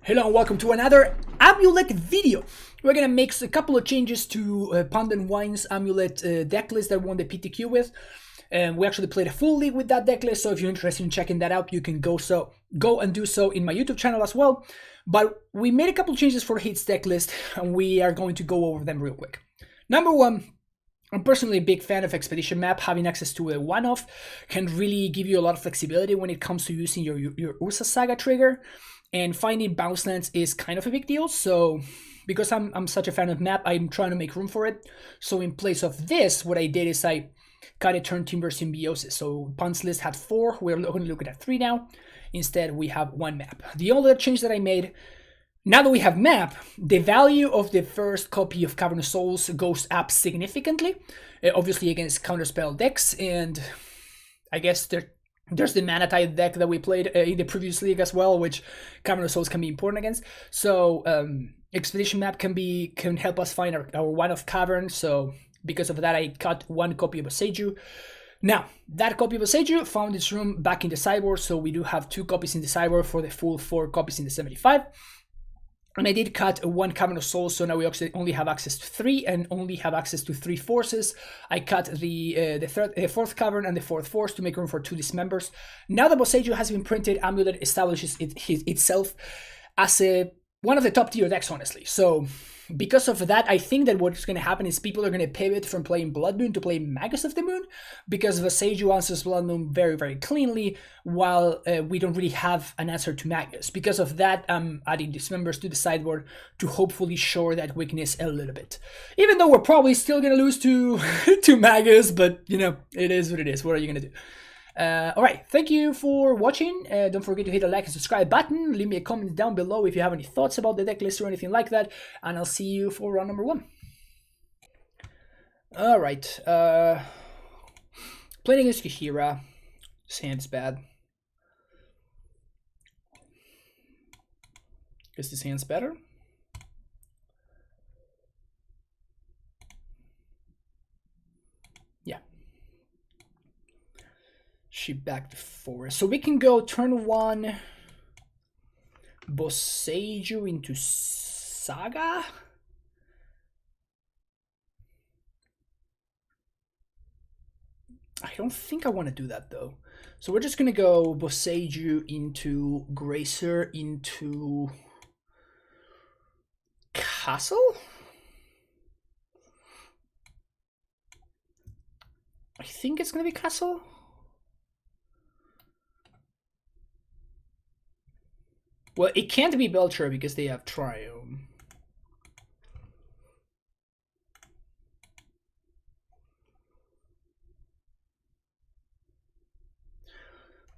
Hello and welcome to another Amulet video. We're gonna make a couple of changes to puntthenwhine's Amulet deck list that won the PTQ with. And we actually played a full league with that deck list, so if you're interested in checking that out, you can go and do so in my YouTube channel as well. But we made a couple of changes for Heat's deck list, and we are going to go over them real quick. Number one, I'm personally a big fan of Expedition Map. Having access to a one-off can really give you a lot of flexibility when it comes to using your Ursa Saga trigger. And finding bounce lands is kind of a big deal, so because I'm such a fan of map, I'm trying to make room for it. So in place of this, what I did is I cut a Turn Timber Symbiosis. So Punt's list had 4, we're going to look at 3 now. Instead, we have 1 map. The only change that I made, now that we have map, the value of the first copy of Cavernous Souls goes up significantly, obviously against counterspell decks, and I guess there's the Mana Tide deck that we played in the previous league as well, which Cavernous Souls can be important against. So Expedition Map can help us find our one-off cavern. So because of that, I cut 1 copy of Boseiju. Now, that copy of Boseiju found its room back in the sideboard, so we do have 2 copies in the sideboard for the full 4 copies in the 75. And I did cut 1 Cavern of Souls, so now we only have access to 3 and only have access to 3 forces. I cut the 4th Cavern and the 4th Force to make room for 2 Dismembers. Now that Boseiju has been printed, Amulet establishes itself as one of the top tier decks, honestly. So because of that, I think that what's going to happen is people are going to pivot from playing Blood Moon to playing Magus of the Moon, because Boseiju answers Blood Moon very, very cleanly, while we don't really have an answer to Magus. Because of that, I'm adding Dismembers to the sideboard to hopefully shore that weakness a little bit. Even though we're probably still going to lose to, to Magus, but, you know, it is what it is. What are you going to do? Alright, thank you for watching. Don't forget to hit the like and subscribe button. Leave me a comment down below if you have any thoughts about the deck list or anything like that. And I'll see you for round number 1. Alright, playing against Kaheera. This hand's bad. Guess this hand's better. Yeah. She back to forest. So we can go turn 1 Boseiju into Saga. I don't think I want to do that though. So we're just gonna go Boseiju into Gracer into Castle? I think it's gonna be Castle. Well, it can't be Belcher because they have Triome.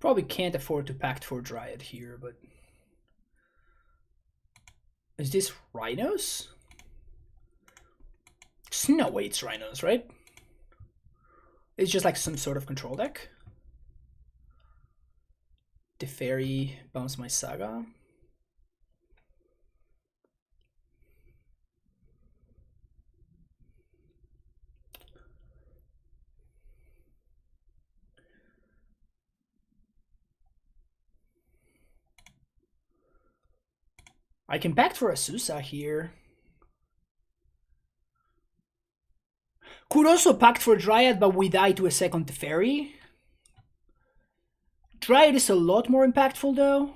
Probably can't afford to Pact for Dryad here, but... Is this Rhinos? No way it's Rhinos, right? It's just like some sort of control deck. Teferi, bounce my Saga. I can Pact for Azusa here. Could also Pact for Dryad, but we die to a second Teferi. Dryad is a lot more impactful though.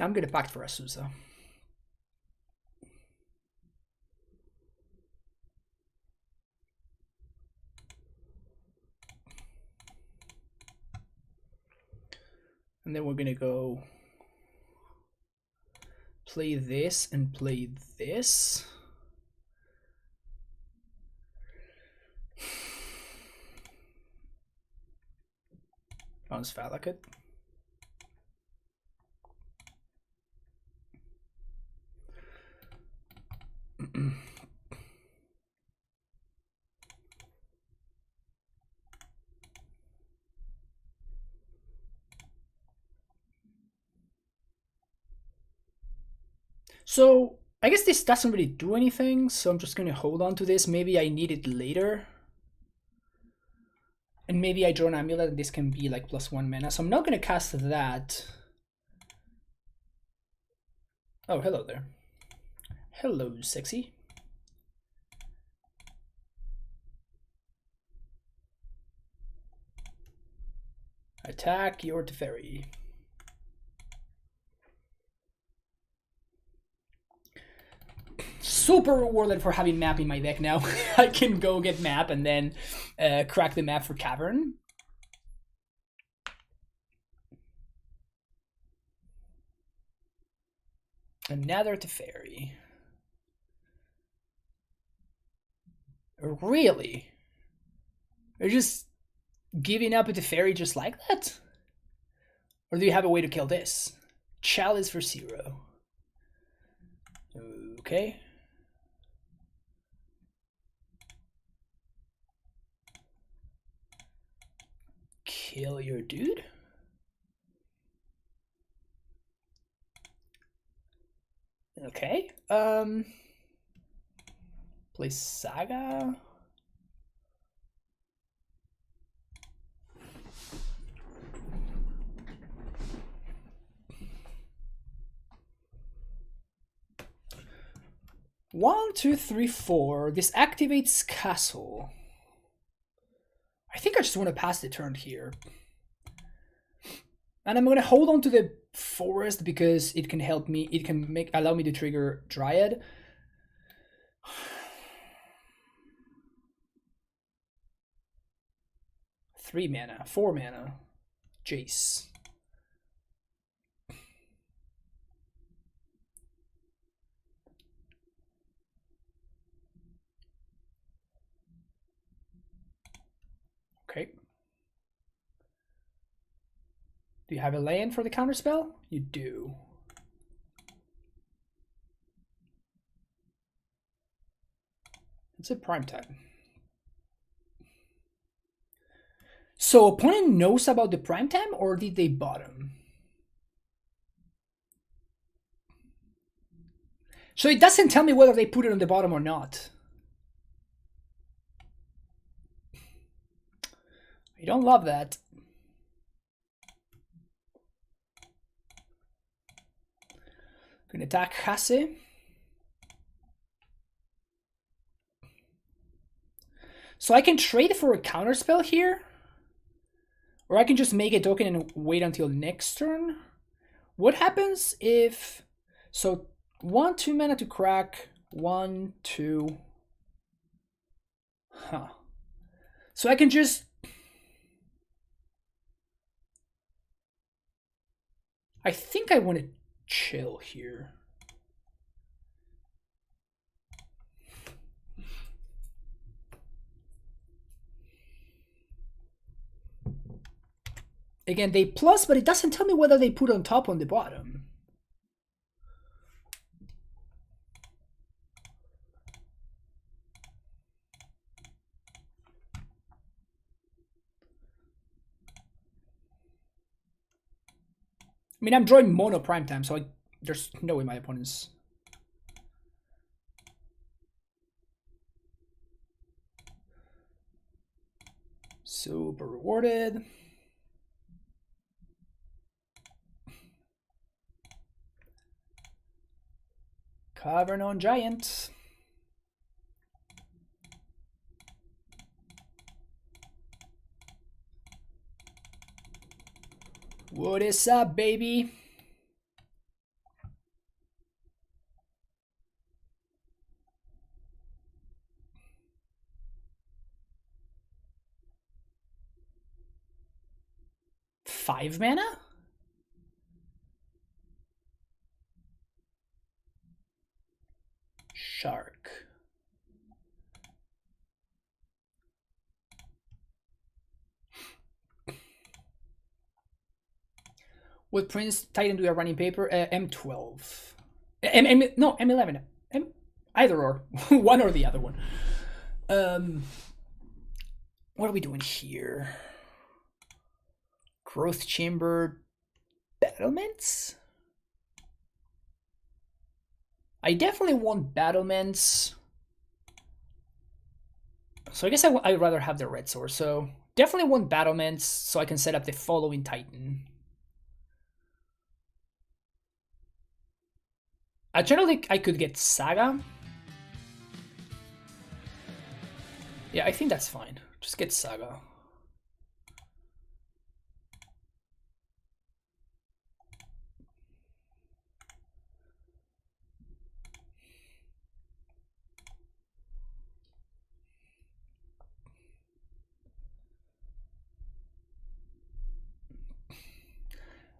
I'm gonna Pact for Azusa. And then we're gonna go play this and play this. Bounce Valakut. So I guess this doesn't really do anything, so I'm just gonna hold on to this. Maybe I need it later. And maybe I draw an Amulet and this can be like +1 mana. So I'm not going to cast that. Oh, hello there. Hello, sexy. Attack your Teferi. Super rewarded for having map in my deck now. I can go get map and then crack the map for Cavern. Another Teferi. Really? You're just giving up a Teferi just like that? Or do you have a way to kill this? Chalice for 0. Okay. Kill your dude? Okay. Play Saga. One, two, three, four. This activates Castle. I think I just want to pass the turn here. And I'm going to hold on to the forest because it can help me. It can allow me to trigger Dryad. Three mana, 4 mana. Jace. Okay. Do you have a land for the counterspell? You do. It's a prime time. So opponent knows about the prime time, or did they bottom? So it doesn't tell me whether they put it on the bottom or not. I don't love that. Gonna attack Hase. So I can trade for a counterspell here. Or I can just make a token and wait until next turn. What happens if... So 1, 2 mana to crack. 1, 2. Huh. So I can just... I think I want to chill here. Again, they plus, but it doesn't tell me whether they put on top or on the bottom. I mean, I'm drawing mono prime time, so there's no way my opponent's... Super rewarded. Cavern on Giant. What is up, baby? Five mana? Shark. What Prince Titan do you have running paper? M12. No, M11. Either or. One or the other one. What are we doing here? Growth Chamber Battlements? I definitely want Battlements. So I guess I'd rather have the red source. So Definitely want battlements so I can set up the following Titan. Generally, I could get Saga. Yeah, I think that's fine. Just get Saga.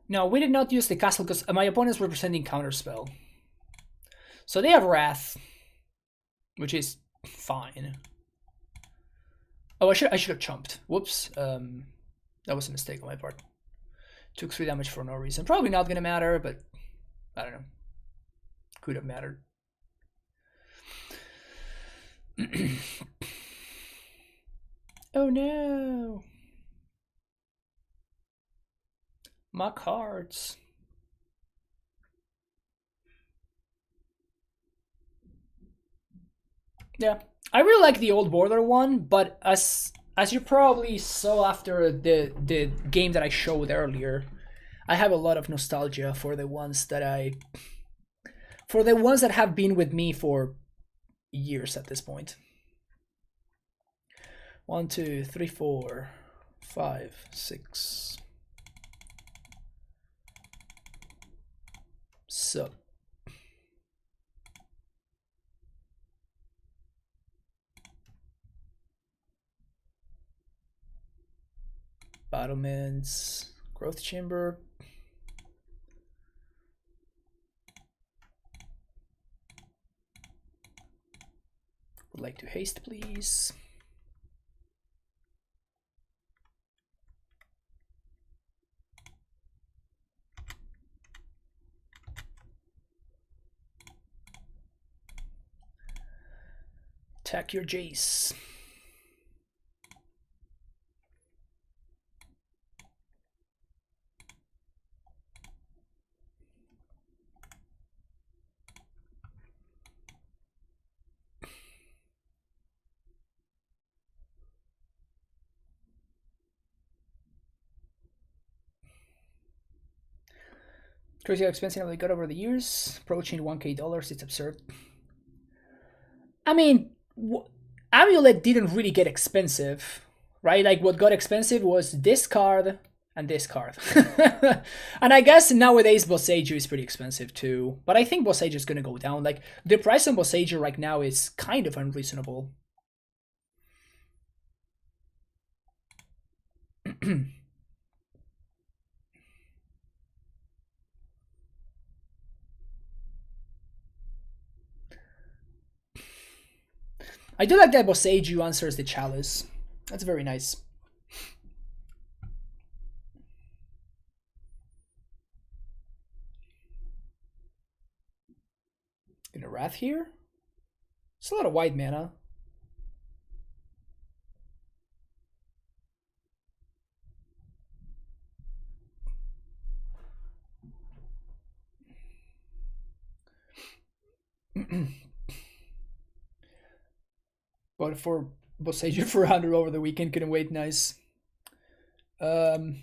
No, we did not use the castle because my opponents were presenting counterspell. So they have Wrath, which is fine. Oh, I should have chumped. Whoops. That was a mistake on my part. Took 3 damage for no reason. Probably not gonna matter, but I don't know. Could have mattered. Oh no. My cards. Yeah, I really like the old border one, but as you probably saw after the game that I showed earlier, I have a lot of nostalgia for the ones that have been with me for years at this point. 1, 2, 3, 4, 5, 6. So battlements, growth chamber. Would like to haste, please. Attack your Jace. Crazy how expensive they got over the years. Approaching $1K. It's absurd. I mean, Amulet didn't really get expensive, right? Like what got expensive was this card and this card. And I guess nowadays Boseiju is pretty expensive too. But I think Boseiju is gonna go down. Like the price on Boseiju right now is kind of unreasonable. I do like that Boseiju answers the chalice. That's very nice. Gonna Wrath here? It's a lot of white mana. But for Boseiju for 100 over the weekend, couldn't wait. Nice. Okay.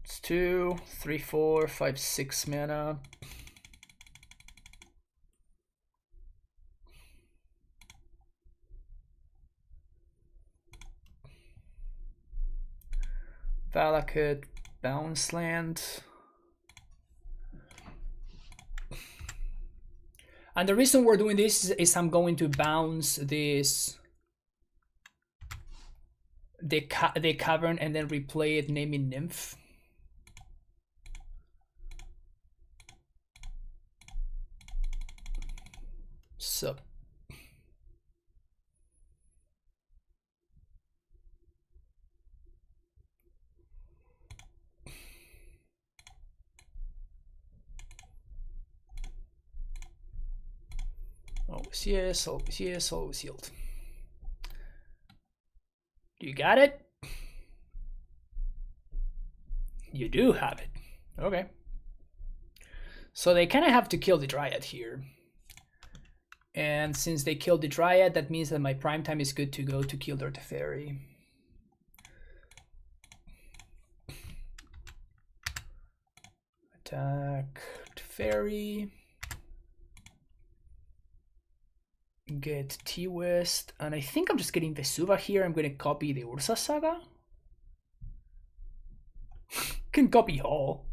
It's 2, 3, 4, 5, 6 mana. Valakut, bounce land. And the reason we're doing this is I'm going to bounce this the cavern and then replay it naming Nymph. So. Always yes, always yes, always yield. You got it? You do have it. Okay. So they kind of have to kill the Dryad here. And since they killed the Dryad, that means that my prime time is good to go to kill their Teferi. Attack Teferi. Get T-West. And I think I'm just getting Vesuva here. I'm going to copy the Ursa Saga. Can copy Hall.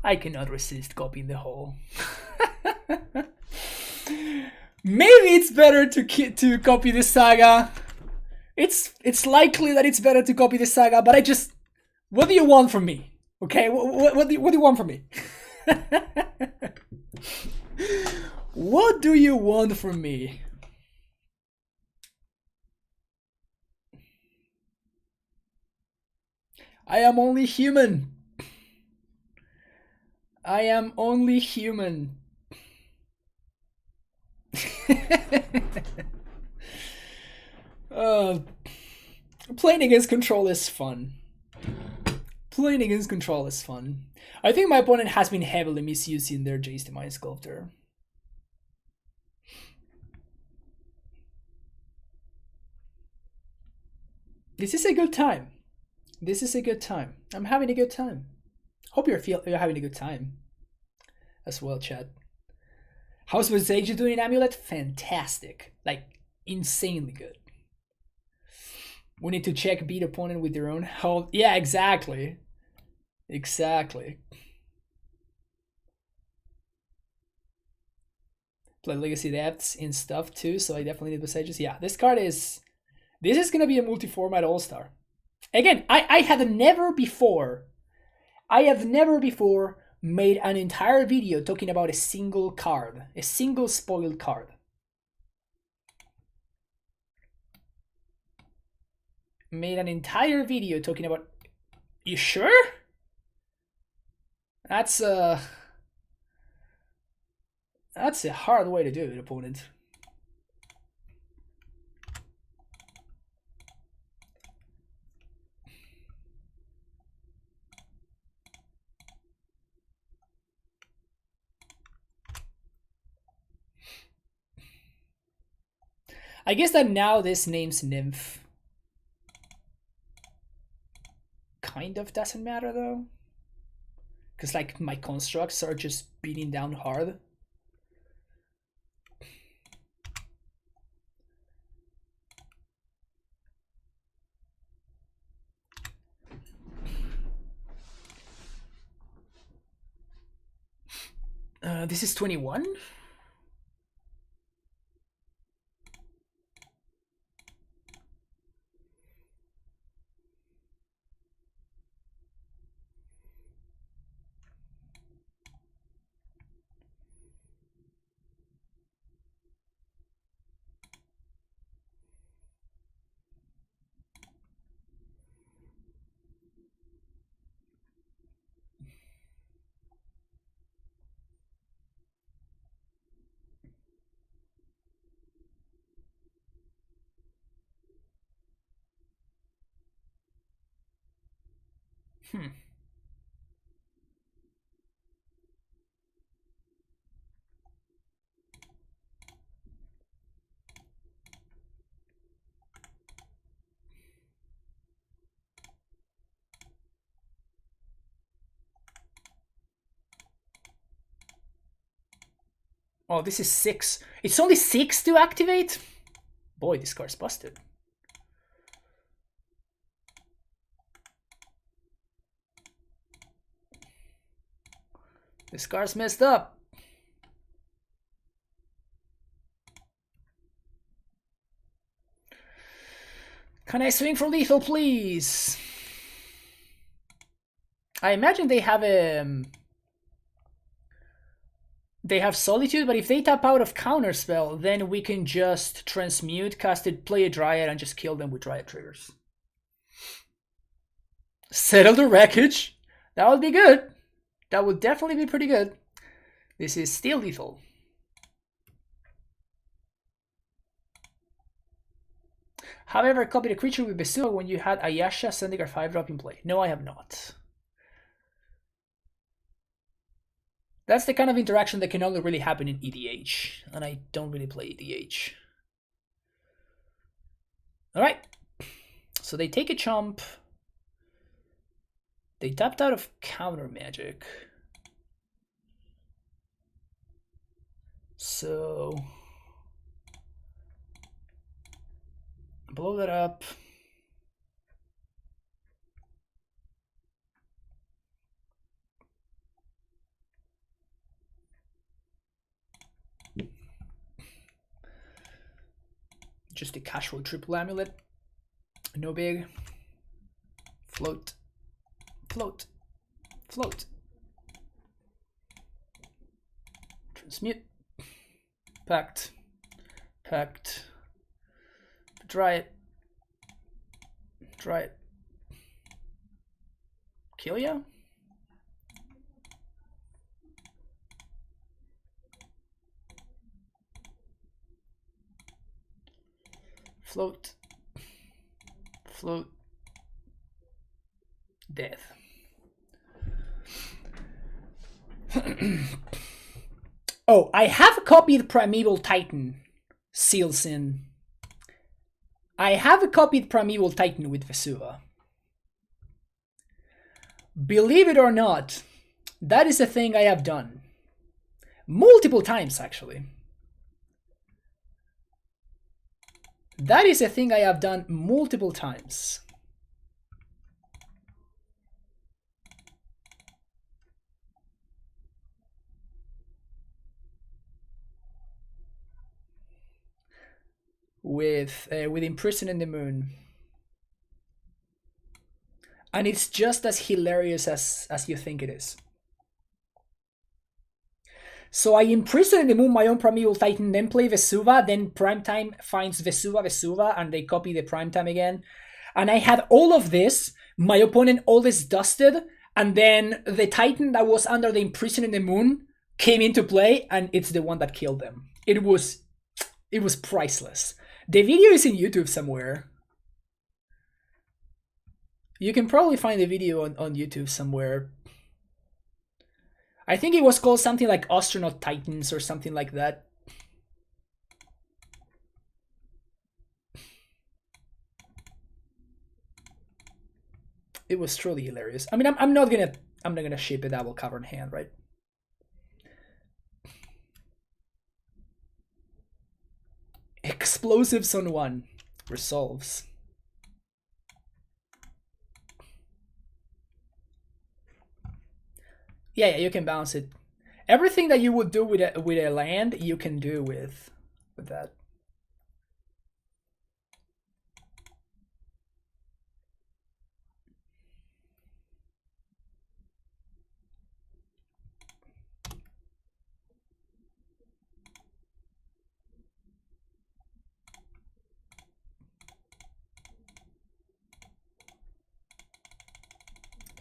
I cannot resist copying the Hall. Maybe it's better to copy the Saga. It's likely that it's better to copy the Saga, but I just... What do you want from me? Okay, what do you want from me? What do you want from me? I am only human. I am only human. Playing against control is fun. Playing against control is fun. I think my opponent has been heavily misusing their Jace the Mind Sculptor. This is a good time. This is a good time. I'm having a good time. Hope you're having a good time as well, chat. How's Boseiju doing in Amulet? Fantastic. Like, insanely good. We need to check beat opponent with their own health. Yeah, exactly. Exactly. Play Legacy Depths in stuff too, so I definitely need Boseiju. Yeah, this card is... This is going to be a multi-format all-star. Again, I have never before made an entire video talking about a single card, a single spoiled card. Made an entire video talking about... You sure? That's a hard way to do it, opponent. I guess that now this name's Nymph kind of doesn't matter though. Because like my constructs are just beating down hard. This is 21? Oh, this is 6. It's only 6 to activate? Boy, this card's busted. This card's messed up. Can I swing for lethal, please? I imagine they have a... They have Solitude, but if they tap out of Counterspell, then we can just Transmute, cast it, play a Dryad, and just kill them with Dryad triggers. Settle the Wreckage. That would be good. That would definitely be pretty good. This is still lethal. Have I ever copied a creature with Besua when you had Ayasha Zendikar 5-drop in play? No, I have not. That's the kind of interaction that can only really happen in EDH, and I don't really play EDH. Alright, so they take a chump. They tapped out of counter magic. So blow that up. Just a casual triple amulet. No big. Float. Float. Float. Transmute. Pact. Pact. Dry it. Dry it. Kill ya? Float. Float. Death. Oh, I have copied Primeval Titan, Sealsin. I have copied Primeval Titan with Vesuva. Believe it or not, that is a thing I have done. Multiple times, actually. That is a thing I have done multiple times. With Imprison in the Moon. And it's just as hilarious as you think it is. So I imprison in the moon my own Primeval Titan, then play Vesuva, then Primetime finds Vesuva, and they copy the Primetime again. And I had all of this, my opponent all this dusted, and then the Titan that was under the imprison in the moon came into play, and it's the one that killed them. It was priceless. The video is in YouTube somewhere. You can probably find the video on YouTube somewhere. I think it was called something like Astronaut Titans or something like that. It was truly hilarious. I mean, I'm not gonna ship a double covered hand, right? Explosives on 1 resolves. Yeah, you can bounce it. Everything that you would do with a land, you can do with that.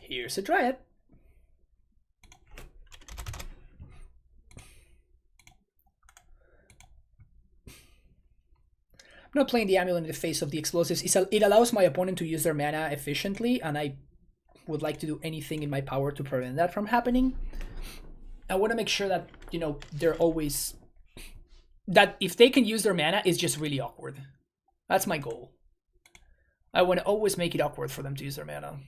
Here's a Dryad. I'm not playing the Amulet in the face of the explosives. It allows my opponent to use their mana efficiently, and I would like to do anything in my power to prevent that from happening. I want to make sure that, you know, they're always... that if they can use their mana, it's just really awkward. That's my goal. I want to always make it awkward for them to use their mana.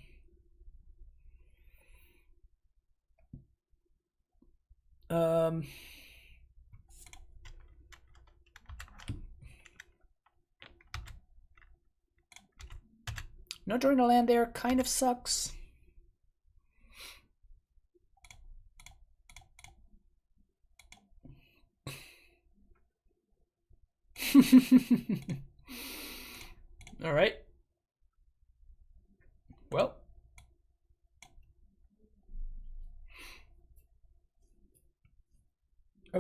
Not drawing a land there kind of sucks. All right. Well.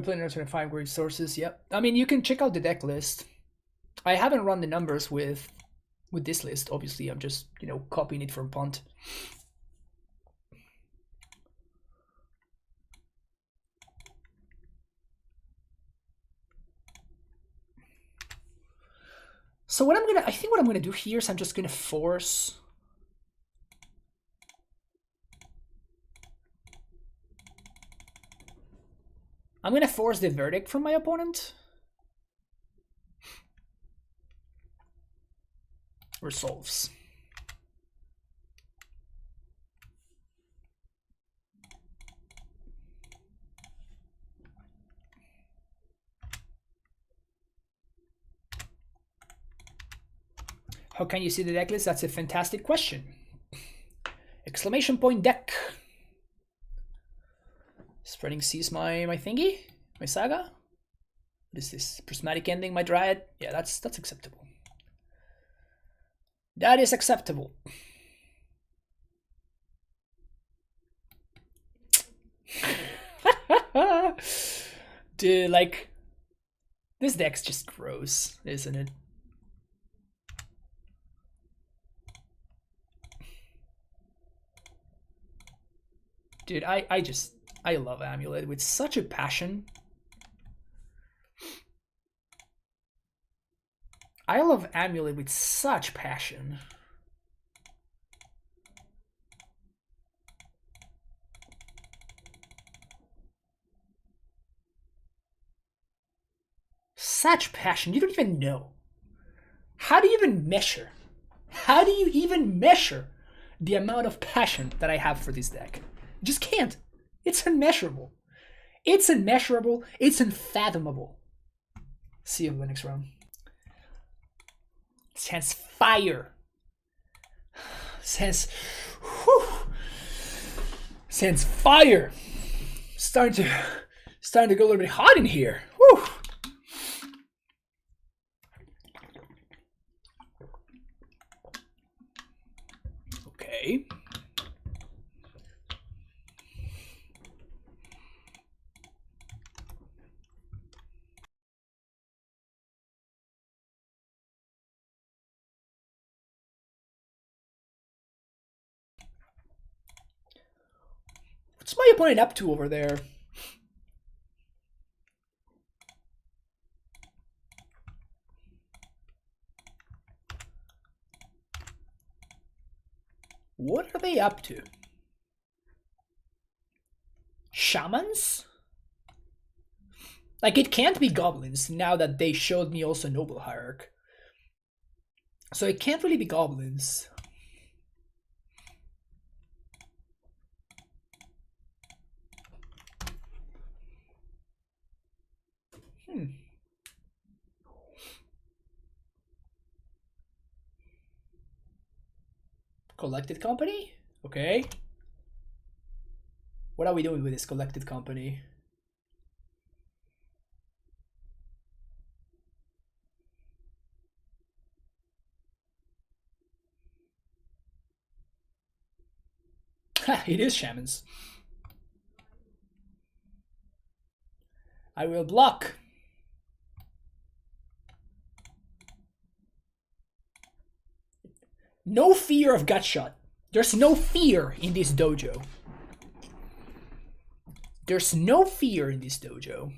We're playing another 5 great sources. Yep. I mean, you can check out the deck list. I haven't run the numbers with this list. Obviously, I'm just, you know, copying it from Punt. So what I think what I'm gonna do here is I'm just gonna force. I'm gonna force the verdict from my opponent. Resolves. How can you see the deck list? That's a fantastic question. Exclamation point deck. Spreading seas my thingy? My saga? What is this? Prismatic ending my dryad? Yeah, that's acceptable. That is acceptable. Dude, like, this deck's just gross, isn't it? Dude, I love Amulet with such a passion. I love Amulet with such passion. Such passion, you don't even know. How do you even measure? How do you even measure the amount of passion that I have for this deck? You just can't. It's unmeasurable. It's unmeasurable. It's unfathomable. See you in the next round. Sense fire. Sense fire. Starting to go a little bit hot in here. Whew. Okay. What's my opponent up to over there? What are they up to? Shamans? Like, it can't be goblins now that they showed me also Noble Hierarch. So it can't really be goblins. Collected company? Okay. What are we doing with this collected company? It is shamans. I will block. No fear of Gutshot. There's no fear in this dojo. There's no fear in this dojo.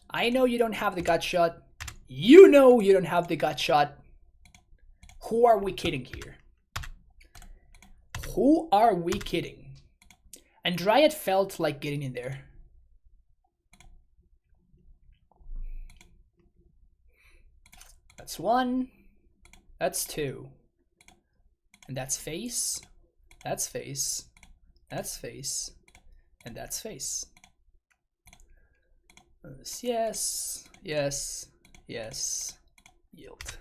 I know you don't have the Gutshot. You know you don't have the Gutshot. Who are we kidding here? Who are we kidding? And Dryad felt like getting in there. That's one. That's two. And that's face. That's face. That's face. And that's face. Yes. Yes. Yes. Yield.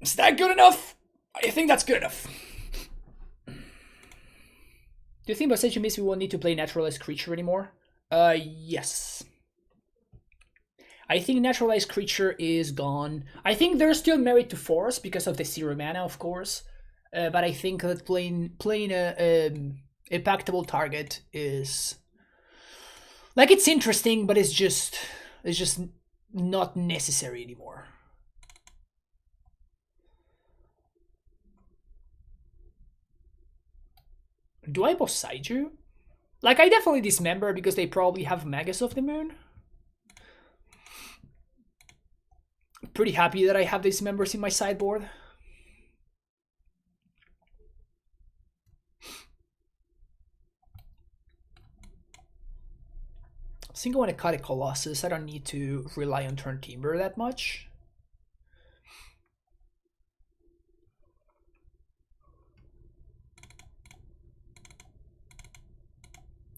Is that good enough? I think that's good enough. Do you think Boseiju means we won't need to play naturalized creature anymore? Yes. I think naturalized creature is gone. I think there's still merit to force because of the 0 mana, of course. But I think that playing a pactable target is like, it's interesting, but it's just not necessary anymore. Do I Boseiju? Like, I definitely dismember because they probably have Magus of the Moon. Pretty happy that I have these members in my sideboard. I think I want to cut a Colossus. I don't need to rely on turn Timber that much.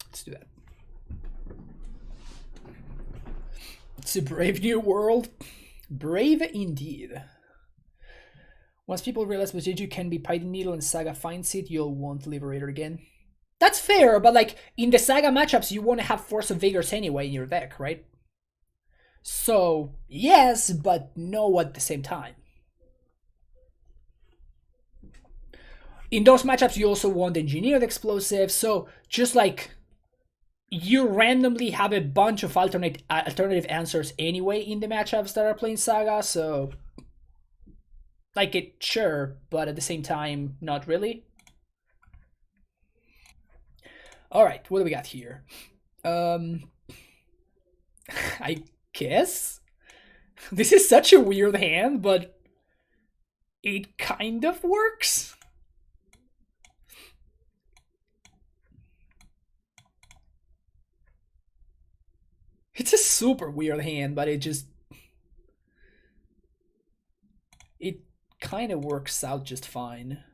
Let's do that. It's a brave new world. Brave indeed. Once people realize Boseiju can be Pithing Needle and Saga finds it, you'll want Liberator again. That's fair, but like in the Saga matchups, you want to have Force of Vigors anyway in your deck, right? So yes, but no at the same time. In those matchups, you also want Engineered Explosive, so just like you randomly have a bunch of alternative answers anyway in the matchups that are playing Saga, so like it, sure, but at the same time, not really. All right, what do we got here? I guess this is such a weird hand, but it kind of works. It's a super weird hand, but it kind of works out just fine.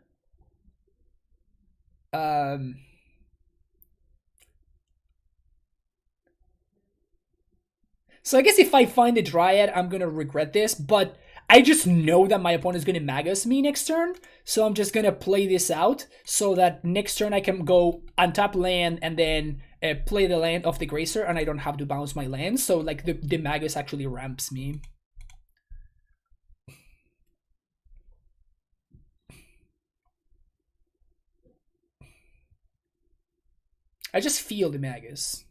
So I guess if I find a Dryad, I'm gonna regret this, but I just know that my opponent is gonna Magus me next turn, so I'm just gonna play this out so that next turn I can go untap land and then play the land of the Gracer, and I don't have to bounce my land. So like the Magus actually ramps me. I just feel the Magus.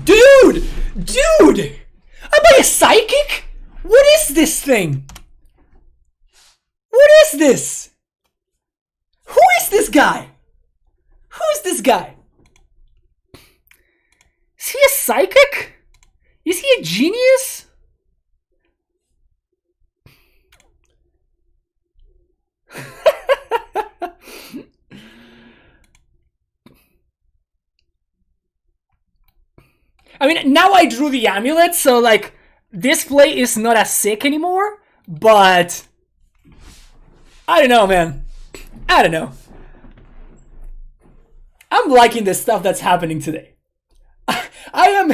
Dude! Dude! Am I a psychic? What is this thing? What is this? Who is this guy? Who is this guy? Is he a psychic? Is he a genius? I mean, now I drew the amulet, so like this play is not as sick anymore, but I don't know, man. I don't know. I'm liking the stuff that's happening today. I am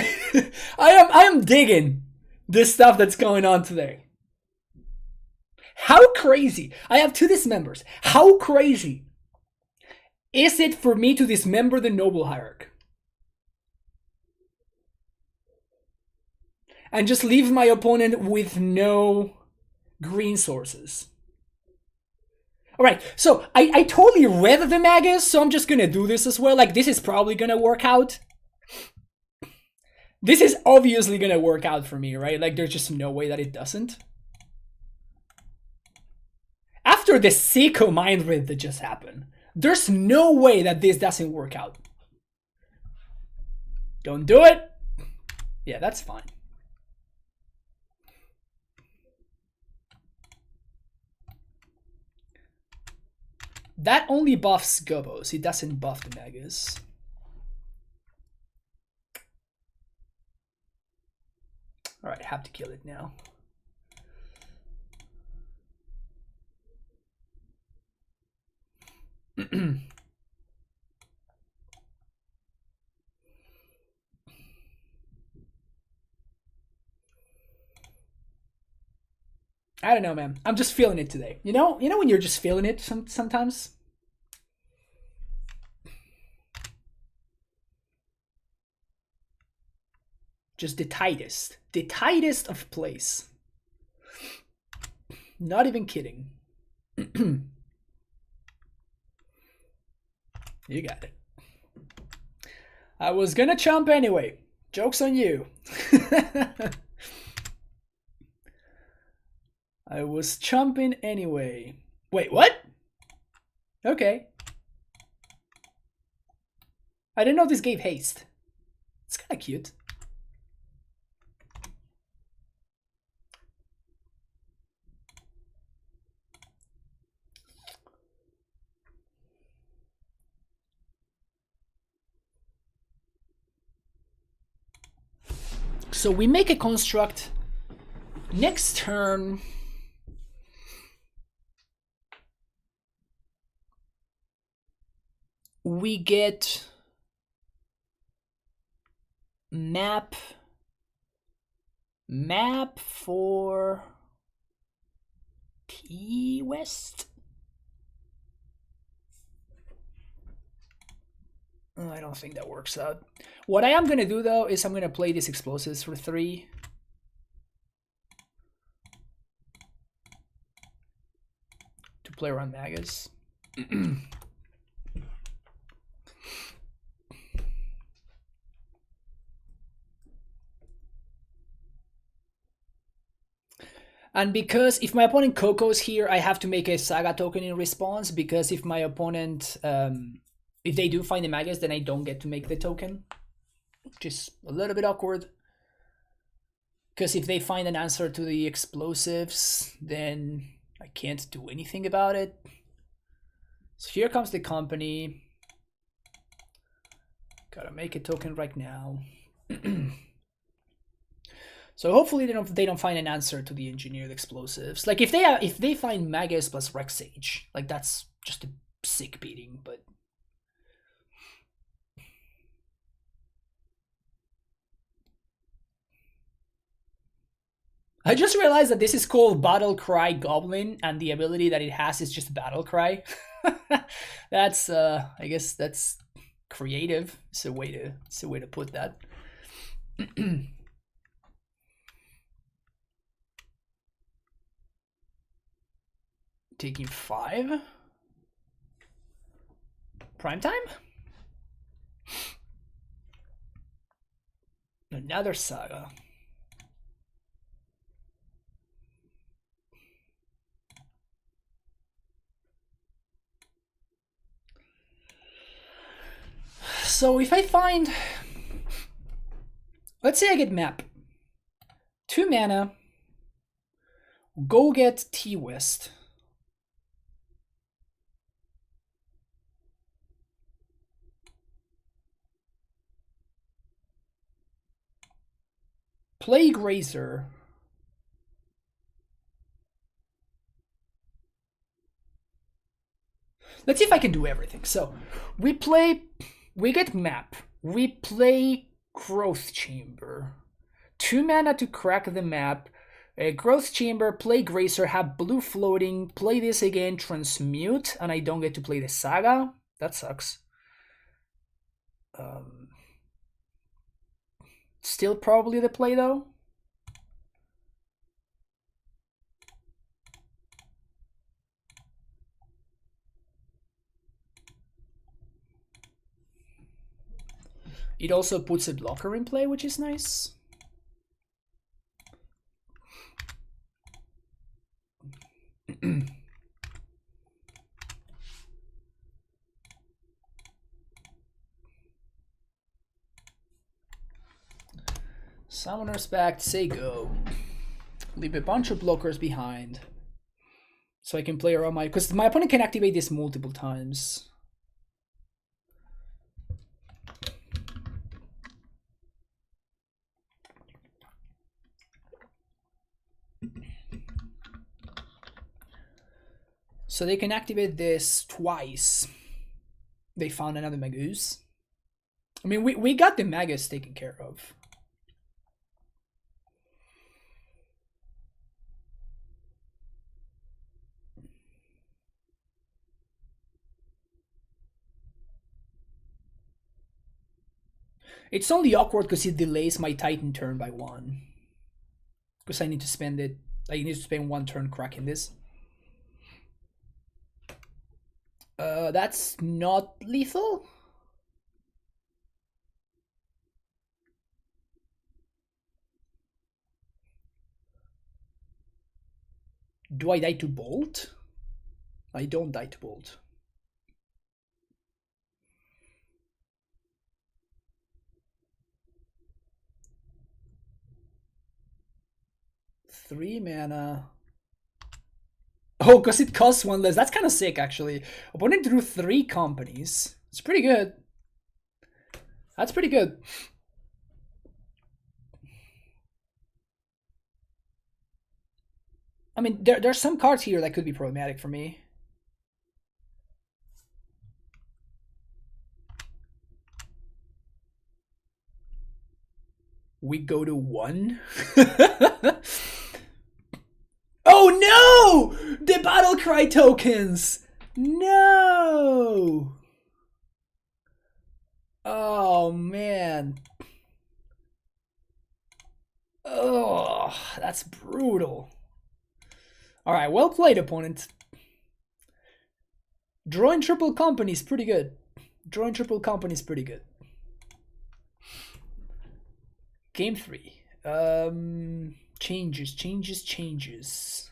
I am digging this stuff that's going on today. How crazy. I have 2 dismembers. How crazy is it for me to dismember the Noble Hierarch and just leave my opponent with no green sources? Alright, so I totally read the Magus, so I'm just gonna do this as well. Like, this is probably gonna work out. This is obviously gonna work out for me, right? Like, there's just no way that it doesn't. After the Seiko Mind Read that just happened, there's no way that this doesn't work out. Don't do it. Yeah, that's fine. That only buffs Gobos. It doesn't buff the Magus. Alright, I have to kill it now. I don't know, man. I'm just feeling it today. You know when you're just feeling it sometimes? Just the tightest. The tightest of plays. Not even kidding. You got it. I was gonna chomp anyway. Joke's on you. I was chomping anyway. Wait, what? Okay. I didn't know this gave haste. It's kind of cute. So we make a construct. Next turn, we get map for T West. I don't think that works out. What I am going to do, though, is I'm going to play these explosives for 3. To play around Magus. And because if my opponent Coco's here, I have to make a Saga token in response, because if my opponent... if they do find the Magus, then I don't get to make the token. Which is a little bit awkward. Because if they find an answer to the explosives, then I can't do anything about it. So here comes the company. Gotta make a token right now. So hopefully they don't find an answer to the engineered explosives. Like if they find Magus plus Rexage, like that's just a sick beating, but... I just realized that this is called Battle Cry Goblin, and the ability that it has is just Battle Cry. That's I guess that's creative. It's a way to put that. Taking 5. Prime time? Another Saga. So if I find, let's say I get map, 2 mana, go get T West. Play Grazer. Let's see if I can do everything. So we get map. We play Growth Chamber. 2 mana to crack the map. Growth Chamber, play Grazer, have blue floating, play this again, transmute, and I don't get to play the Saga. That sucks. Still probably the play though. It also puts a blocker in play, which is nice. Summoner's Pact, say go. Leave a bunch of blockers behind. So I can play around because my opponent can activate this multiple times. So they can activate this twice. They found another Magus. I mean, we got the Magus taken care of. It's only awkward because it delays my Titan turn by 1. Because I need to spend it. I need to spend 1 turn cracking this. That's not lethal. Do I die to Bolt? I don't die to Bolt. Three mana. Oh, because it costs 1 less. That's kind of sick, actually. Opponent drew 3 companies. It's pretty good. That's pretty good. I mean, there's some cards here that could be problematic for me. We go to 1. Oh no! The battle cry tokens! No! Oh man. Oh, that's brutal. Alright, well played, opponent. Drawing triple company is pretty good. Drawing triple company is pretty good. Game 3. Changes.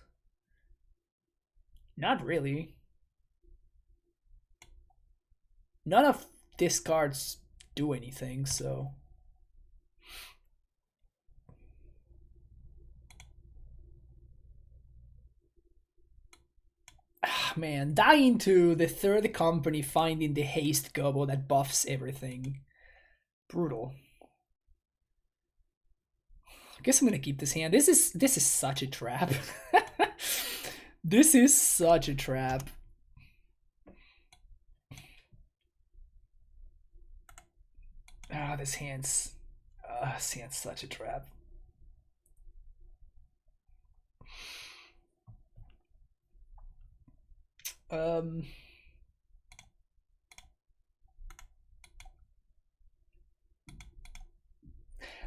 Not really. None of these cards do anything, so... Man, dying to the 3rd company, finding the haste gobbo that buffs everything. Brutal. I guess I'm gonna keep this hand. This is such a trap. This is such a trap. Ah, this hand's such a trap.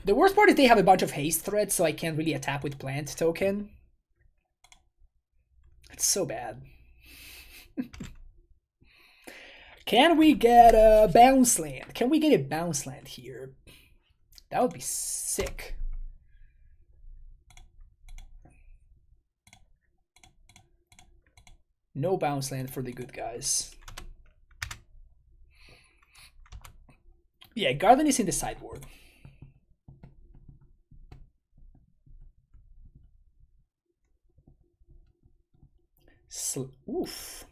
The worst part is they have a bunch of haste threats, so I can't really attack with plant token. It's so bad. Can we get a bounce land? Can we get a bounce land here? That would be sick. No bounce land for the good guys. Yeah, Garden is in the sideboard. Oof.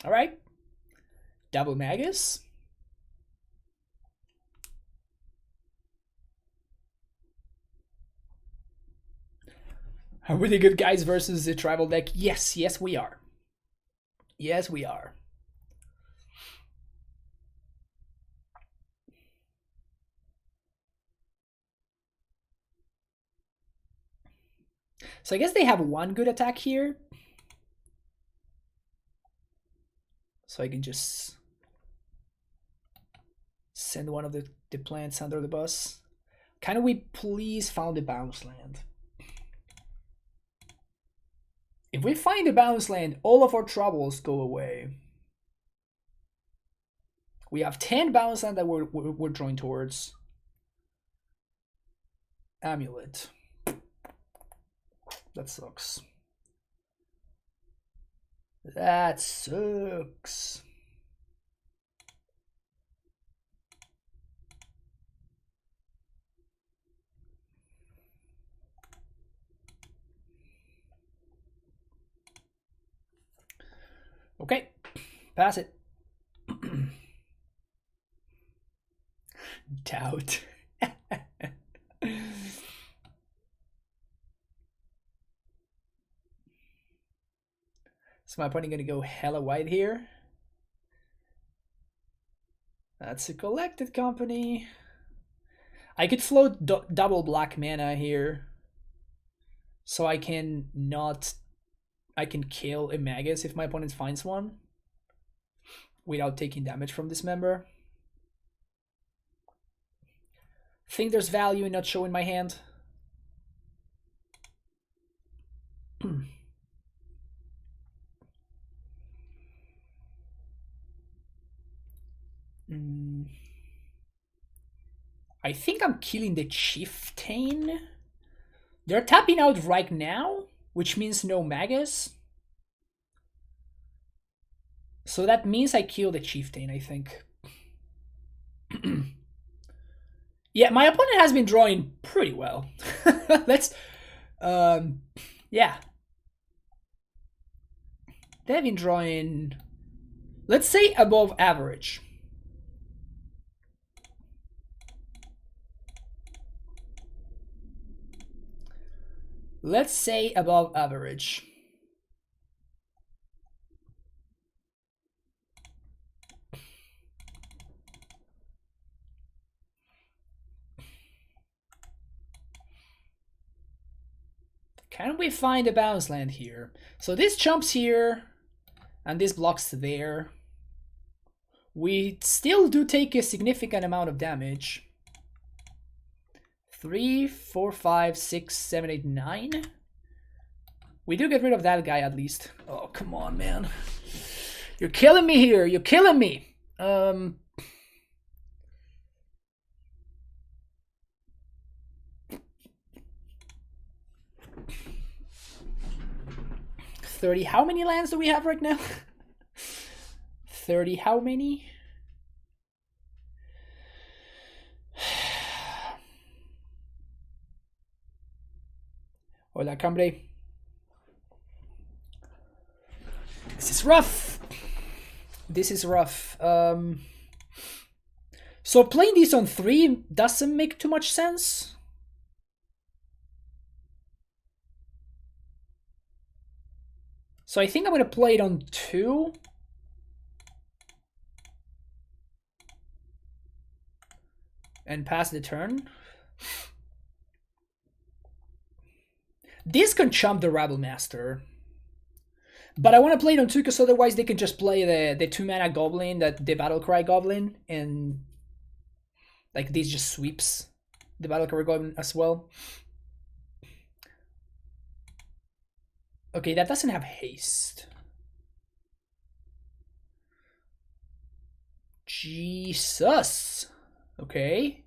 Alright. Double Magus. Are we the good guys versus the tribal deck? Yes, we are. Yes, we are. So I guess they have 1 good attack here. So I can just send one of the plants under the bus. Can we please find a bounce land? If we find a bounce land, all of our troubles go away. We have 10 bounce land that we're drawing towards. Amulet. That sucks. That sucks. Okay, pass it. Doubt. So my opponent gonna go hella white here. That's a collected company. I could float double black mana here. So I can kill a Magus if my opponent finds one. Without taking damage from this member. think there's value in not showing my hand. I think I'm killing the Chieftain. They're tapping out right now, which means no Magus. So that means I kill the Chieftain, I think. Yeah, my opponent has been drawing pretty well. Let's... yeah. They've been drawing... let's say above average. Let's say above average. Can we find a bounce land here? So this jumps here, and this blocks there. We still do take a significant amount of damage. 3, 4, 5, 6, 7, 8, 9. We do get rid of that guy at least. Oh, come on, man. You're killing me here. You're killing me. 30. How many lands do we have right now? 30. How many? Hola, Cambre. This is rough. This is rough. So playing these on 3 doesn't make too much sense. So I think I'm going to play it on 2. And pass the turn. This can chump the Rabble Master. But I want to play it on 2 because otherwise they can just play the 2-mana Goblin, the Battlecry Goblin, and like this just sweeps the Battlecry Goblin as well. Okay, that doesn't have haste. Jesus. Okay.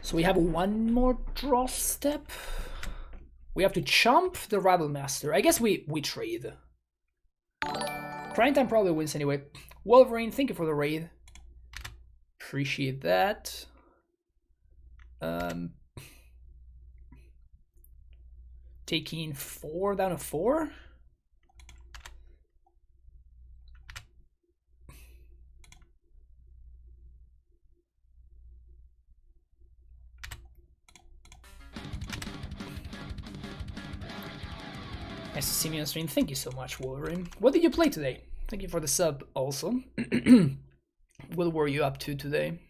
So we have one more draw step. We have to chump the Rabble Master. I guess we trade. Crying Time probably wins anyway. Wolverine, thank you for the raid. Appreciate that. Taking 4 down to 4. Nice to see me on stream. Thank you so much, Wolverine. What did you play today? Thank you for the sub also. What were you up to today?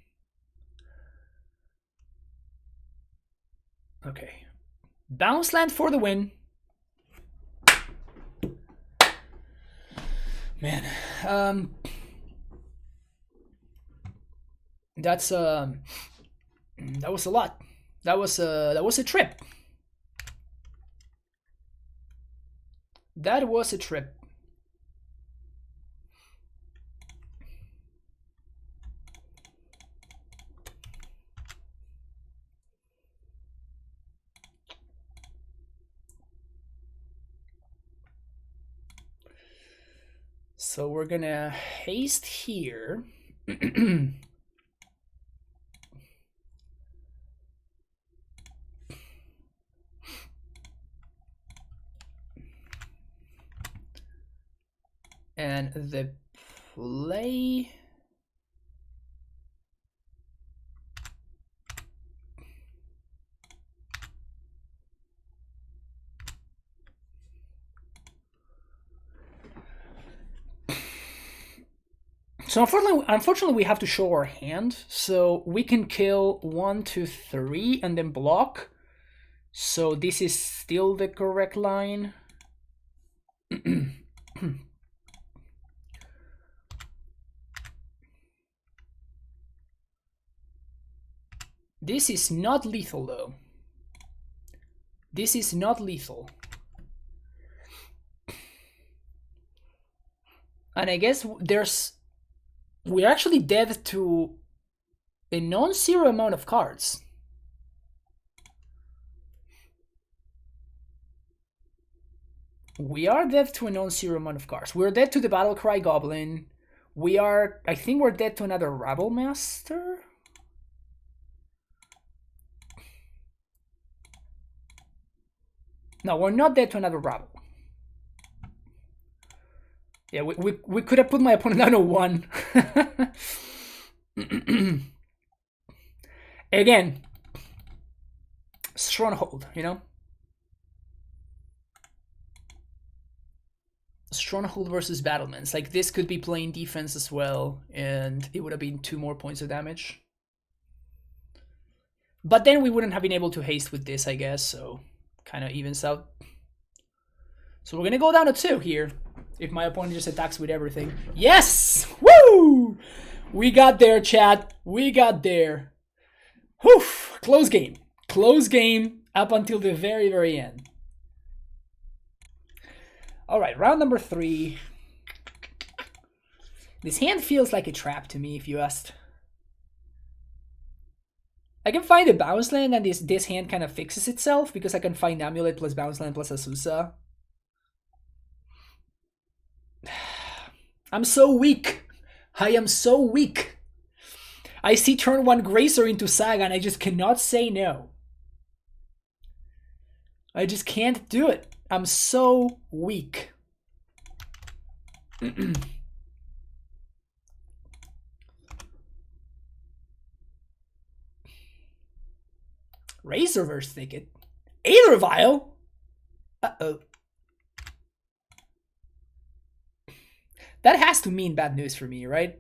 Okay. Bounce land for the win. Man, that's that was a lot. That was a trip. That was a trip. So we're gonna haste here. And the play... So unfortunately, we have to show our hand. So we can kill 1, 2, 3, and then block. So this is still the correct line. This is not lethal though. This is not lethal. And I guess we're actually dead to a non-zero amount of cards. We are dead to a non-zero amount of cards. We're dead to the Battlecry Goblin. I think we're dead to another Rabble Master. No, we're not dead to another Rabble. Yeah, we could have put my opponent down to 1. Again, Stronghold, you know? Stronghold versus Battlements. Like, this could be playing defense as well, and it would have been 2 more points of damage. But then we wouldn't have been able to haste with this, I guess, so kind of evens out. So we're gonna go down to 2 here, if my opponent just attacks with everything. Yes! Woo! We got there, chat. We got there. Whew! Close game. Close game up until the very, very end. Alright, round number 3. This hand feels like a trap to me, if you asked. I can find a bounce land and this hand kind of fixes itself because I can find Amulet plus bounce land plus Asusa. I'm so weak. I am so weak. I see turn 1 Gracer into Saga and I just cannot say no. I just can't do it. I'm so weak. Razorverse Thicket? Aethervile? Uh-oh. That has to mean bad news for me, right?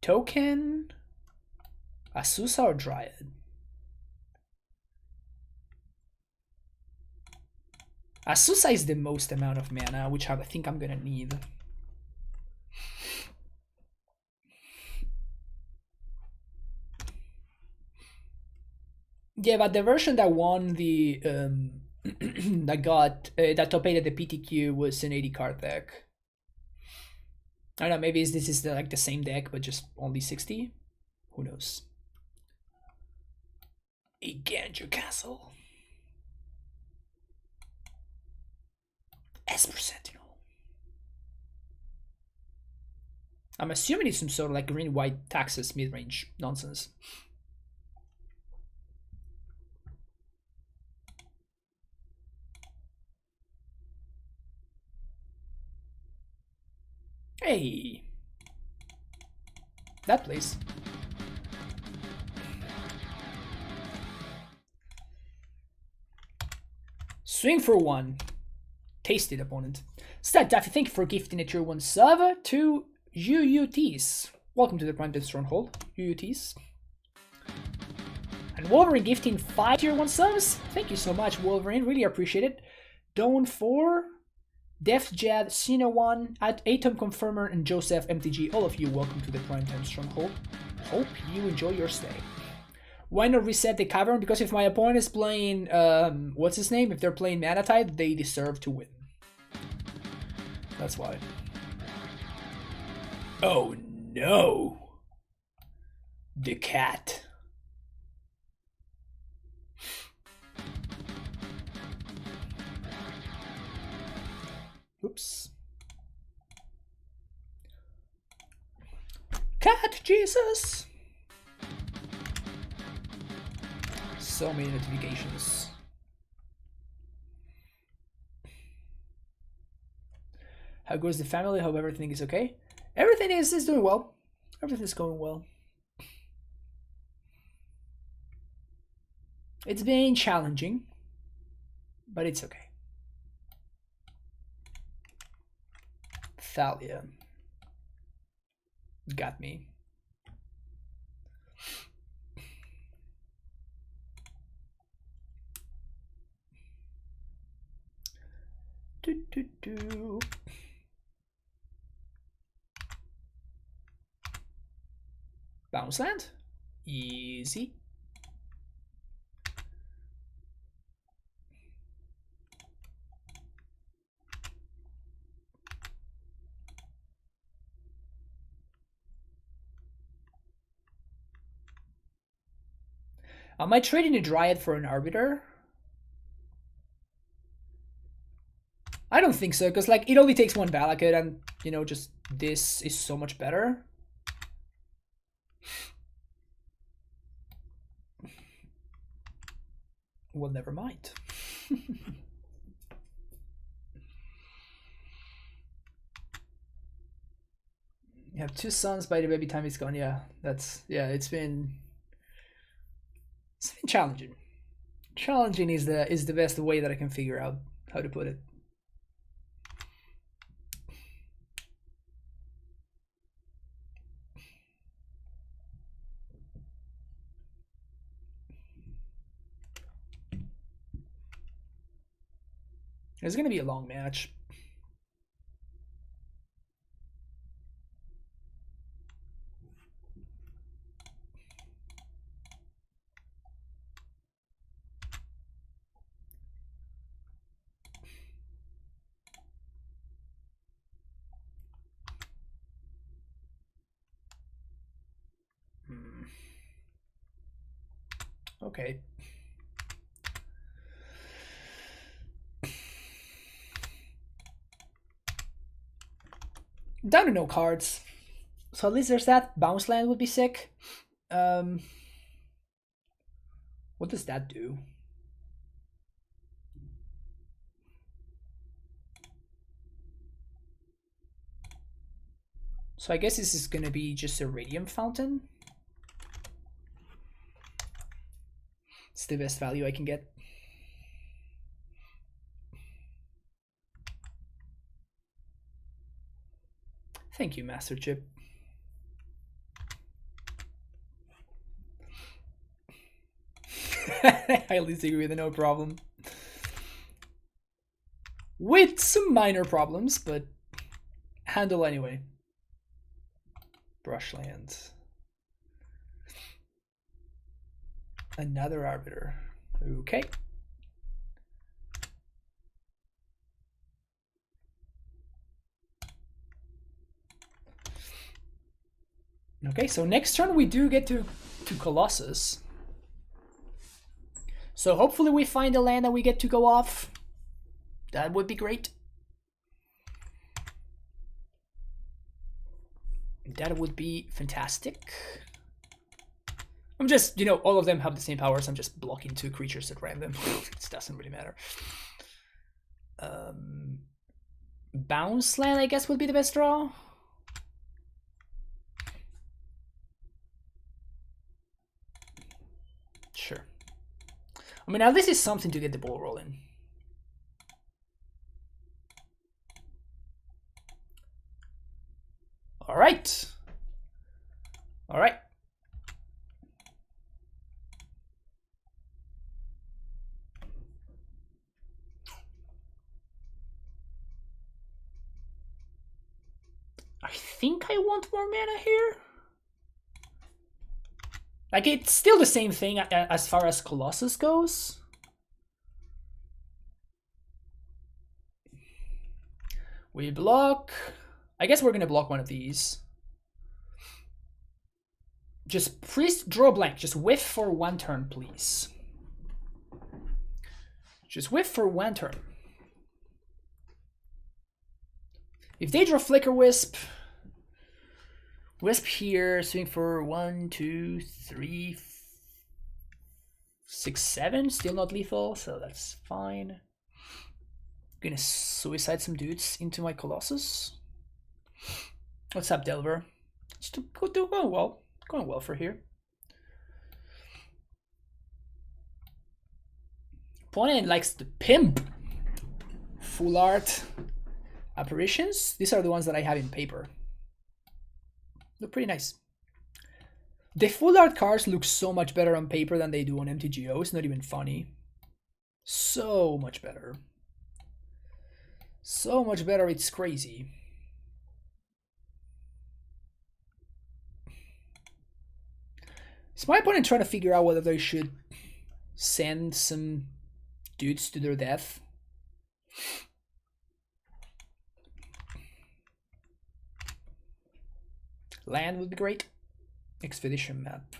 Token? Asusa or Dryad? Asusa is the most amount of mana, which I think I'm gonna need. Yeah, but the version that won the that top 8 at the PTQ was an 80 card deck. I don't know, maybe this is like the same deck but just only 60? Who knows? A Ganger Castle. Esper Sentinel. I'm assuming it's some sort of like green-white Taxes midrange nonsense. Hey, that place. Swing for 1. Tasted opponent. Stat Daffy, thank you for gifting a tier 1 sub to UUTs. Welcome to the Primetime Stronghold, UUTs. And Wolverine gifting 5 tier 1 subs. Thank you so much, Wolverine. Really appreciate it. Dawn 4. Def Jad, Cina1, Atom Confirmer, and Joseph MTG, all of you, welcome to the Primetime Stronghold. Hope you enjoy your stay. Why not reset the cavern? Because if my opponent is playing, what's his name? If they're playing Mana Tide, they deserve to win. That's why. Oh no! The cat. Oops. Cat Jesus! So many notifications. How goes the family? Hope everything is okay. Everything is doing well. Everything is going well. It's been challenging, but it's okay. Thalia got me. Bounce land. Easy. Am I trading a Dryad for an Arbiter? I don't think so, because like it only takes one Valakut, and you know, just this is so much better. Well, never mind. You have 2 sons by the baby time it's gone. Yeah, it's been challenging. Challenging is the best way that I can figure out how to put it. It's gonna be a long match. Okay. Down to no cards. So at least there's that. Bounce land would be sick. What does that do? So I guess this is gonna be just a Radium Fountain. It's the best value I can get. Thank you, Master Chip. I highly disagree with it, no problem. With some minor problems, but handle anyway. Brushlands. Another Arbiter. Okay. Okay, so next turn we do get to Colossus. So hopefully we find a land that we get to go off. That would be great. That would be fantastic. I'm just, you know, all of them have the same powers. I'm just blocking 2 creatures at random. It doesn't really matter. Bounce land, I guess, would be the best draw. Sure. I mean, now this is something to get the ball rolling. All right. All right. I think I want more mana here. Like, it's still the same thing as far as Colossus goes. We block. I guess we're going to block one of these. Just please draw a blank. Just whiff for 1 turn, please. Just whiff for 1 turn. If they draw Flicker Wisp, Wisp here, swing for 1, 2, 3, 6, 7. Still not lethal, so that's fine. Gonna suicide some dudes into my Colossus. What's up, Delver? It's going well. Going well for here. Opponent likes to pimp. Full art apparitions. These are the ones that I have in paper. Look pretty nice. The full art cards look so much better on paper than they do on MTGO. It's not even funny. So much better. So much better, it's crazy. It's my opponent trying to figure out whether they should send some dudes to their death. Land would be great. Expedition map.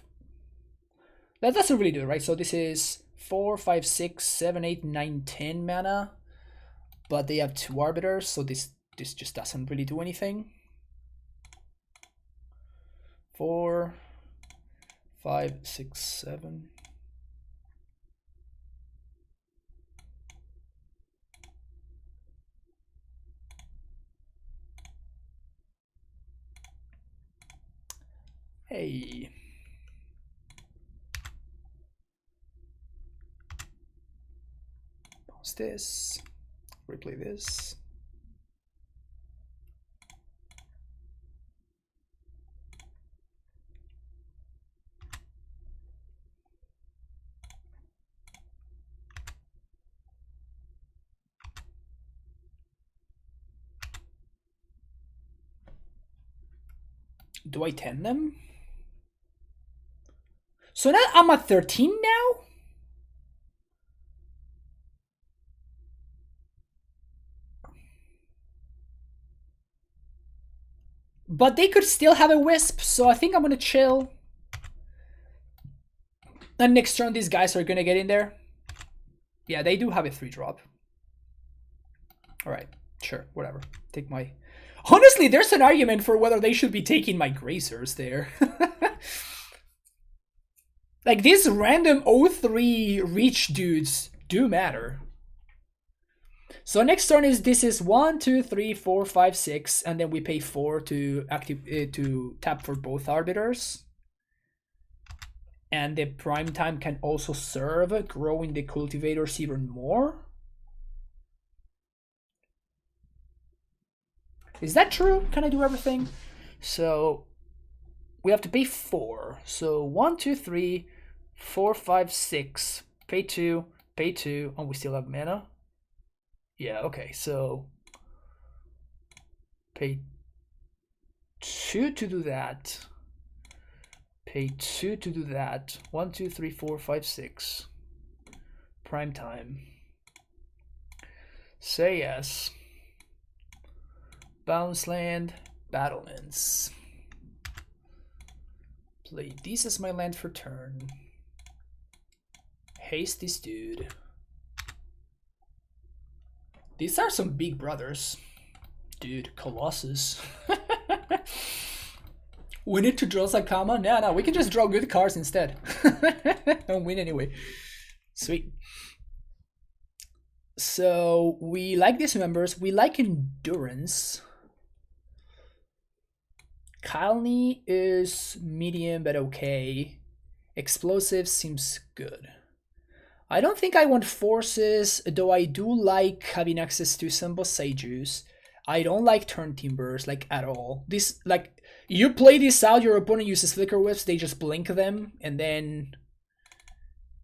That doesn't really do it, right? So this is 4, 5, 6, 7, 8, 9, 10 mana. But they have 2 arbiters, so this just doesn't really do anything. 4, 5, 6, 7. Hey. Pause this. Replay this. Do I 10 them? So now I'm at 13 now? But they could still have a Wisp, so I think I'm gonna chill. And next turn these guys are gonna get in there. Yeah, they do have a 3-drop. Alright, sure, whatever. Take my... Honestly, there's an argument for whether they should be taking my Grazers there. Like, these random 0-3 reach dudes do matter. So next turn is this is 1, 2, 3, 4, 5, 6, and then we pay 4 to tap for both arbiters. And the prime time can also serve growing the cultivators even more. Is that true? Can I do everything? So we have to pay 4. So 1, 2, 3, 4, 5, 6. Pay 2, and we still have mana. Yeah, okay, so pay 2 to do that. Pay 2 to do that. 1, 2, 3, 4, 5, 6. Prime time. Say yes. Bounce land, battlements. Play these as my land for turn. Haste this dude. These are some big brothers. Dude, Colossus. We need to draw Sakama? No, we can just draw good cards instead. And win anyway. Sweet. So, we like these members. We like Endurance. Kalni is medium but okay. Explosive seems good. I don't think I want Forces, though I do like having access to some Boseijus. I don't like Turn Timbers, like, at all. This, like, you play this out, your opponent uses Flicker Whips, they just blink them, and then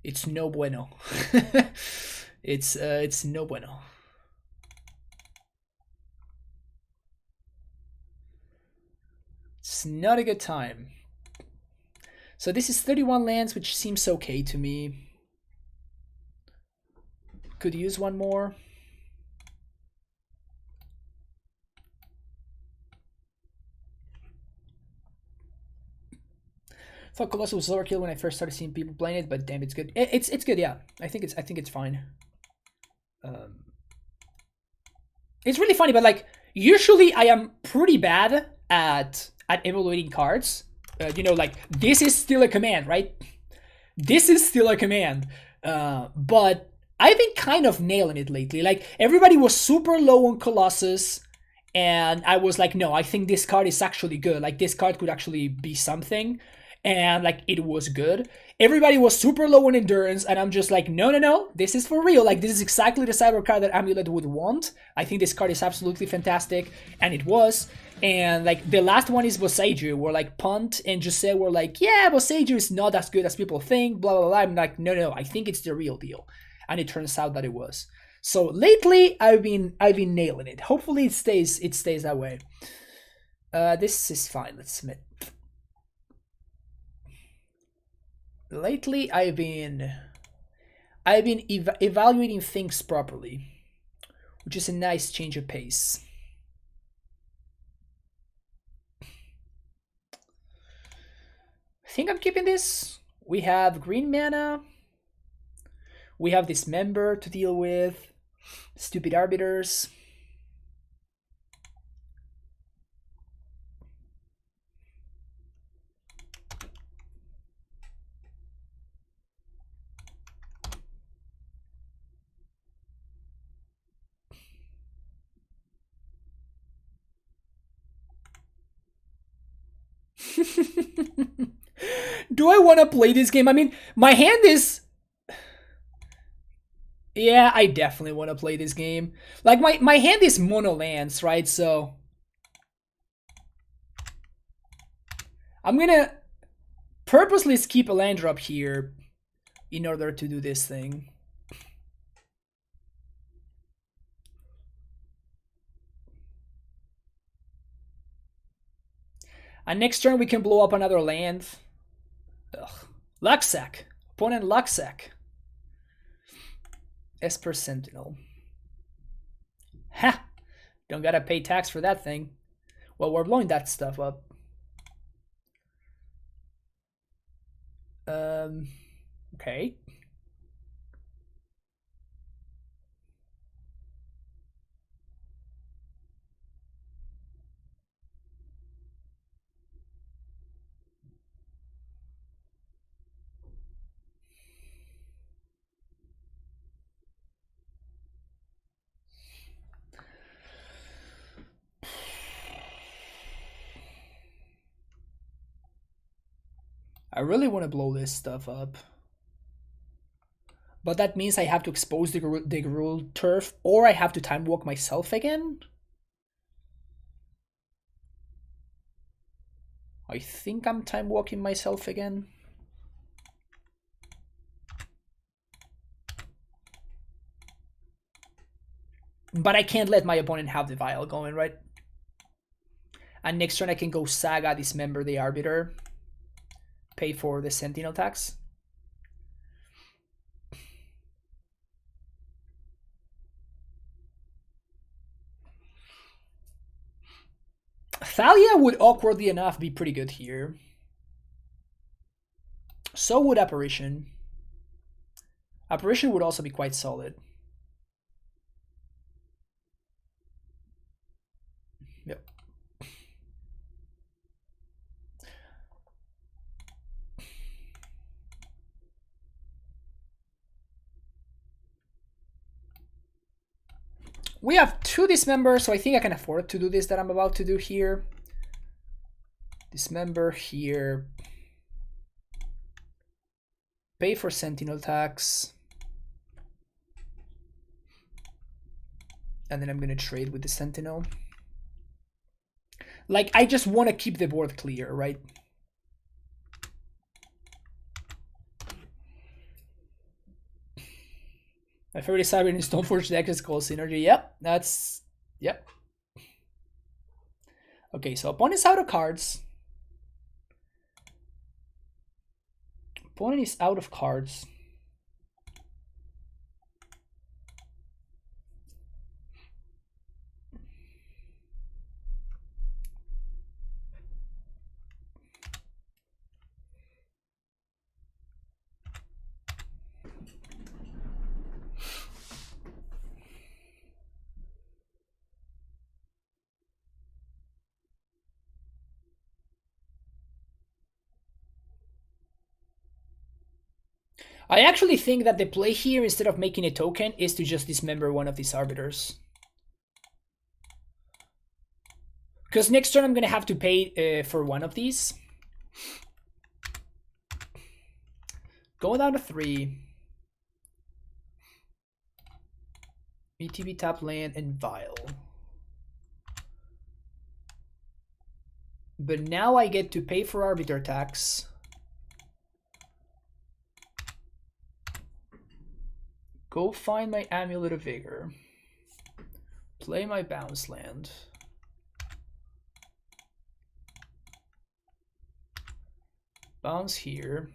it's no bueno. It's no bueno. It's not a good time. So this is 31 lands, which seems okay to me. Could use one more. Thought Colossus was overkill when I first started seeing people playing it, but damn, it's good. It's good, yeah. I think it's fine. It's really funny, but like usually I am pretty bad at evaluating cards. You know, like this is still a command, right? This is still a command, but I've been kind of nailing it lately. Like everybody was super low on Colossus, and I was like, no, I think this card is actually good. Like this card could actually be something. and like it was good. Everybody was super low on endurance, and I'm just like, no, this is for real. Like, this is exactly the cyber card that Amulet would want. I think this card is absolutely fantastic, and it was. And like the last one is Boseiju, where like Punt and Jose were like, yeah, Boseiju is not as good as people think, blah blah blah. I'm like, no, I think it's the real deal, and it turns out that it was. So lately, I've been nailing it. Hopefully, it stays that way. This is fine. Let's submit. Lately, I've been evaluating things properly, which is a nice change of pace. I think I'm keeping this. We have green mana. We have Dismember to deal with. Stupid arbiters. Do I want to play this game? I mean, my hand is... Yeah, I definitely want to play this game. Like, my hand is mono lands, right? So... I'm gonna purposely skip a land drop here in order to do this thing. And next turn we can blow up another land. Ugh. Luxac. Opponent Luxac. Esper Sentinel. Ha! Don't gotta pay tax for that thing. Well, we're blowing that stuff up. Okay. I really want to blow this stuff up. But that means I have to expose the Gruul turf, or I have to time walk myself again? I think I'm time walking myself again. But I can't let my opponent have the vial going, right? And next turn I can go Saga, Dismember the Arbiter. Pay for the Sentinel tax. Thalia would awkwardly enough be pretty good here. So would Apparition. Apparition would also be quite solid. Yep. We have 2 Dismember, so I think I can afford to do this that I'm about to do here. Dismember here. Pay for Sentinel tax. And then I'm gonna trade with the Sentinel. Like, I just want to keep the board clear, right? My favorite cyber in Stoneforge deck is called Synergy. Yep, that's... Yep. Okay, so opponent's out of cards. Opponent is out of cards. I actually think that the play here, instead of making a token, is to just dismember one of these arbiters. Because next turn I'm going to have to pay for one of these. Going down to 3. ETB top land and Vial. But now I get to pay for Arbiter tax. Go find my Amulet of Vigor. Play my bounce land. Bounce here.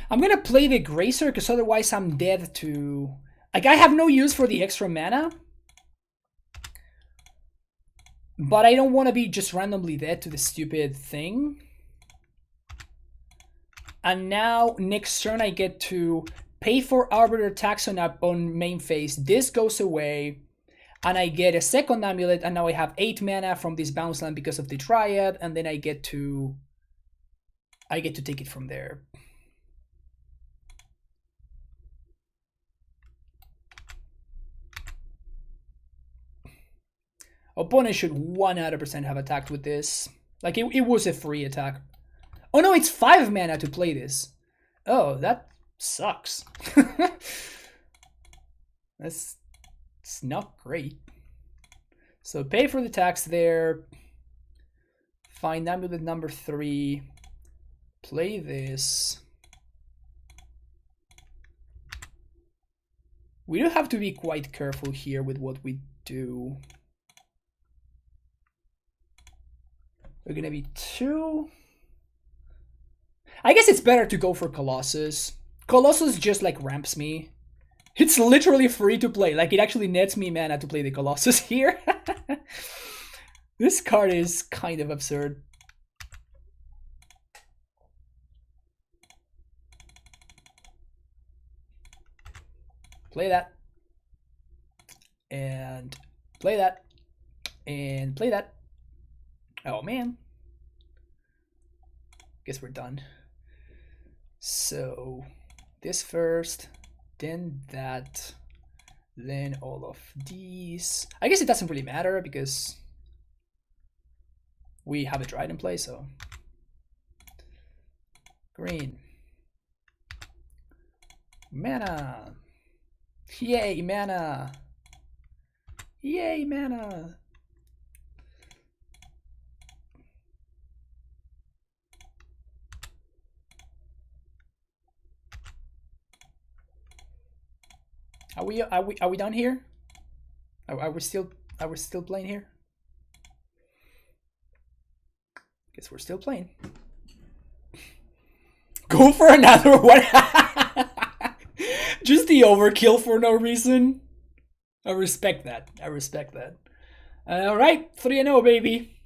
I'm gonna play the Gracer because otherwise I'm dead to... Like, I have no use for the extra mana. But I don't want to be just randomly dead to the stupid thing. And now, next turn, I get to pay for Arbiter tax on main phase. This goes away. And I get a second Amulet. And now I have 8 mana from this bounce land because of the Triad. And then I get to take it from there. Opponent should 100% have attacked with this. Like, it was a free attack. Oh no, it's 5 mana to play this. Oh, that sucks. It's not great. So pay for the tax there. Find Amulet number 3. Play this. We do have to be quite careful here with what we do. We're gonna be 2. I guess it's better to go for Colossus. Colossus just like ramps me. It's literally free to play. Like, it actually nets me mana to play the Colossus here. This card is kind of absurd. Play that. And play that. And play that. Oh man. Guess we're done. So this first, then that, then all of these. I guess it doesn't really matter because we have a Dryad in play, so green. Mana. Yay, mana. Yay, mana. Are we done here? Are we still playing here? Guess we're still playing. Go for another one. Just the overkill for no reason. I respect that. I respect that. All right, 3-0 baby.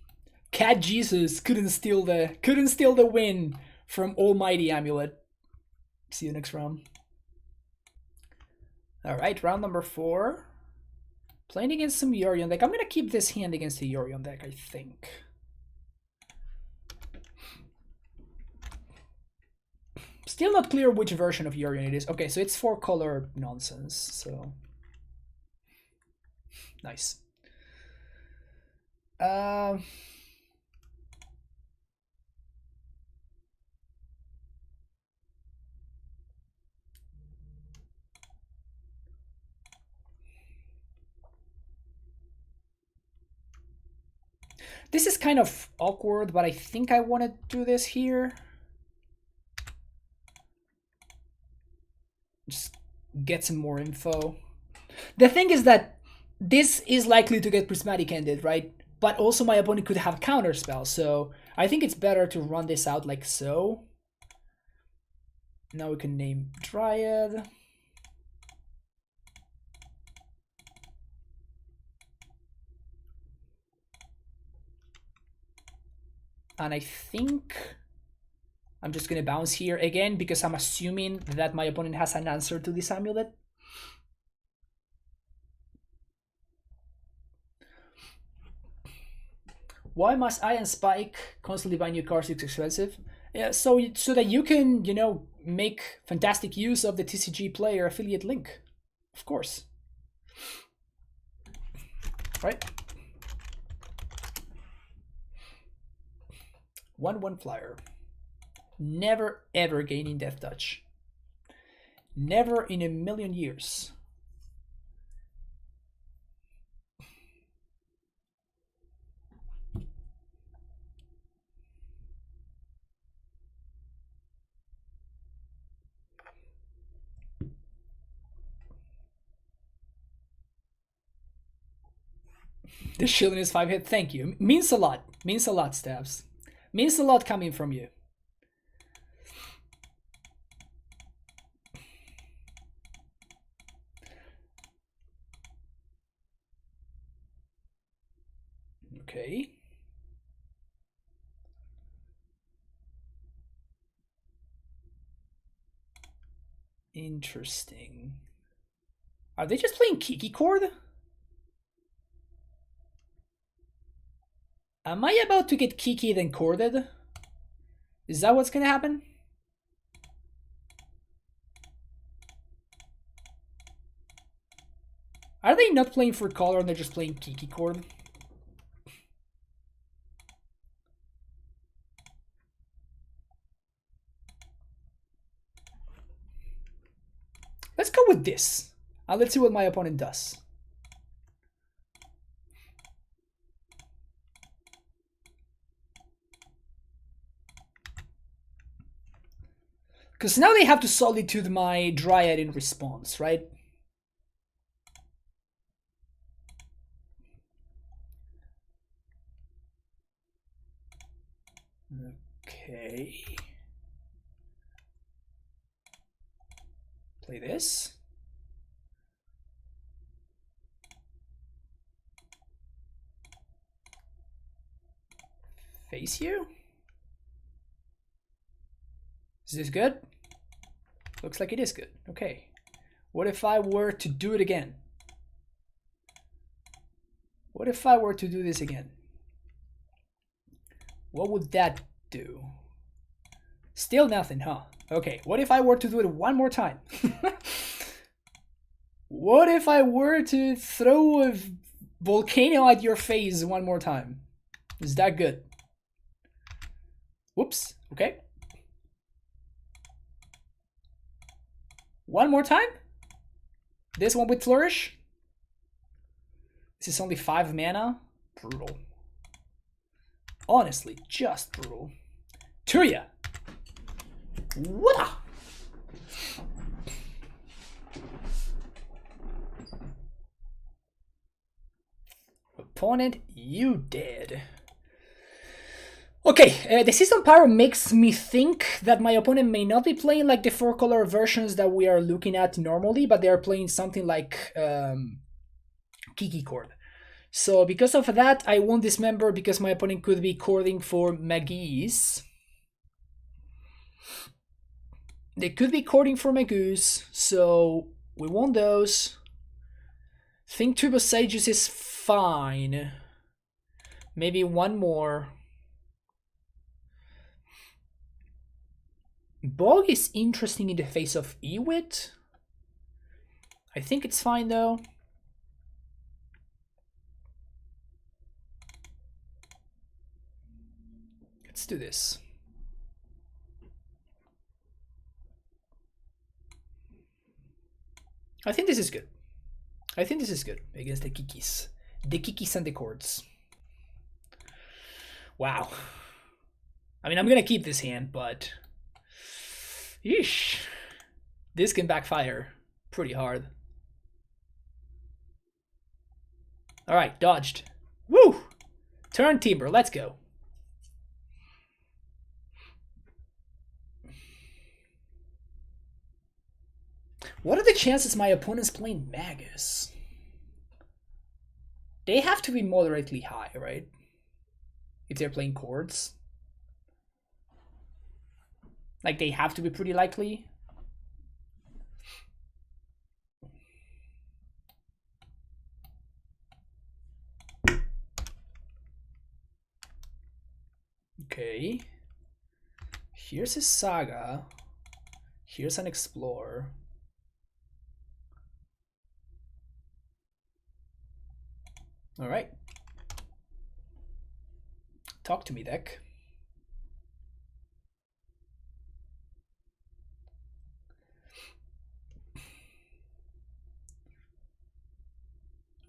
Cat Jesus couldn't steal the win from Almighty Amulet. See you next round. All right, round number 4. Playing against some Yorion deck. I'm going to keep this hand against the Yorion deck, I think. Still not clear which version of Yorion it is. Okay, so it's 4-color nonsense, so... Nice. This is kind of awkward, but I think I want to do this here. Just get some more info. The thing is that this is likely to get Prismatic ended, right? But also my opponent could have counter spell, so I think it's better to run this out like so. Now we can name Dryad. And I think I'm just gonna bounce here again because I'm assuming that my opponent has an answer to this Amulet. Why must I and Spike constantly buy new cards? It's expensive. Yeah, so that you can, you know, make fantastic use of the TCG player affiliate link, of course. Right? 1/1 flyer. Never ever gaining Death Touch. Never in a million years. The shielding is 5 hit. Thank you. Means a lot. Means a lot, Stabs. Means a lot coming from you. Okay. Interesting. Are they just playing Kiki Chord? Am I about to get Kiki'd and corded? Is that what's gonna happen? Are they not playing for color and they're just playing Kiki Chord? Let's go with this. Let's see what my opponent does. Because now they have to Solitude my Dryad in response, right? Okay. Play this. Face you? Is this good? Looks like it is good. Okay. What if I were to do it again? What if I were to do this again? What would that do? Still nothing, huh? Okay, what if I were to do it one more time? What if I were to throw a volcano at your face one more time? Is that good? Whoops, okay. One more time? This one with Flourish? This is only 5 mana? Brutal. Honestly, just brutal. To ya! What? Opponent, you dead. Okay, the Season Pyro makes me think that my opponent may not be playing like the 4-color versions that we are looking at normally, but they are playing something like Kiki Chord. So because of that, I won't dismember because my opponent could be cording for Magis. They could be cording for Magoos, so we want those. Think Turbo Sages is fine. Maybe one more. Bog is interesting in the face of Ewit. I think it's fine though. Let's do this. I think this is good. I think this is good against the Kikis. The Kikis and the Chords. Wow. I mean, I'm gonna keep this hand, but... Yeesh. This can backfire pretty hard. Alright, dodged. Woo! Turn Timber, let's go. What are the chances my opponent's playing Magus? They have to be moderately high, right? If they're playing Chords. Like, they have to be pretty likely. Okay. Here's a Saga. Here's an Explorer. All right. Talk to me, deck.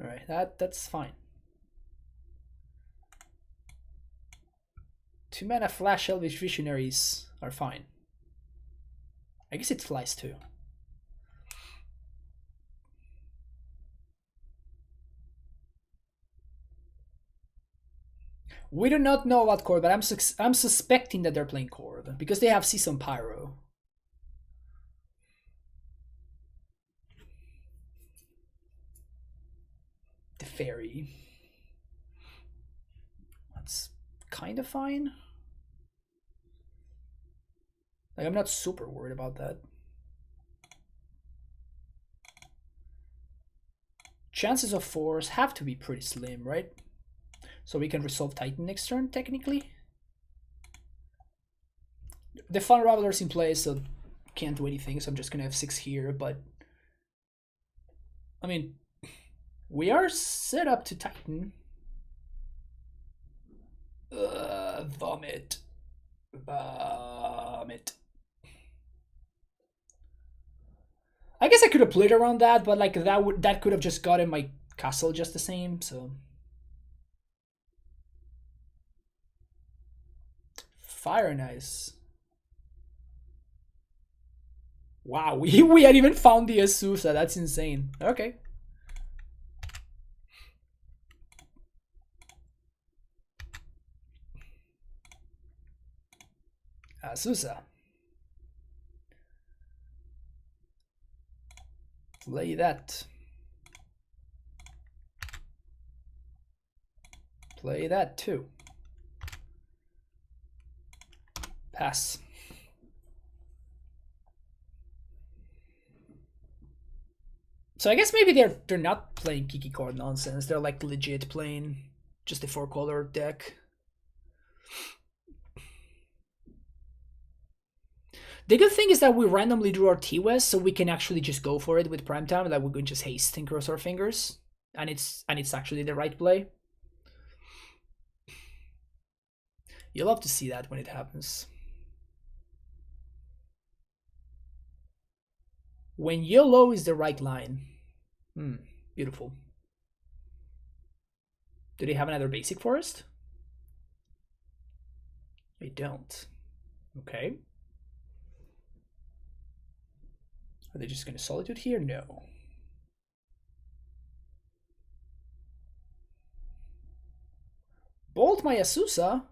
All right, that's fine. 2 mana Flash Elvish Visionaries are fine. I guess it flies too. We do not know about Cord, but I'm suspecting that they're playing Cord because they have Season Pyro. The Fairy. That's kind of fine. Like, I'm not super worried about that. Chances of force have to be pretty slim, right? So we can resolve Titan next turn, technically. The Fun Raveler's in play, so can't do anything, so I'm just gonna have 6 here, but... I mean, we are set up to Titan. Vomit. Vomit. I guess I could have played around that, but like that could have just gotten my castle just the same, so... Fire and Ice. Wow, we had even found the Azusa. That's insane. Okay. Azusa. Play that. Play that too. Pass. So I guess maybe they're not playing Kiki Card nonsense. They're like legit playing just a 4-color deck. The good thing is that we randomly drew our T-West, so we can actually just go for it with Prime Time. Like, we can just haste and cross our fingers, and it's actually the right play. You'll love to see that when it happens. When YOLO is the right line. Beautiful. Do they have another basic forest? They don't. Okay. Are they just going to Solitude here? No. Bolt my Azusa?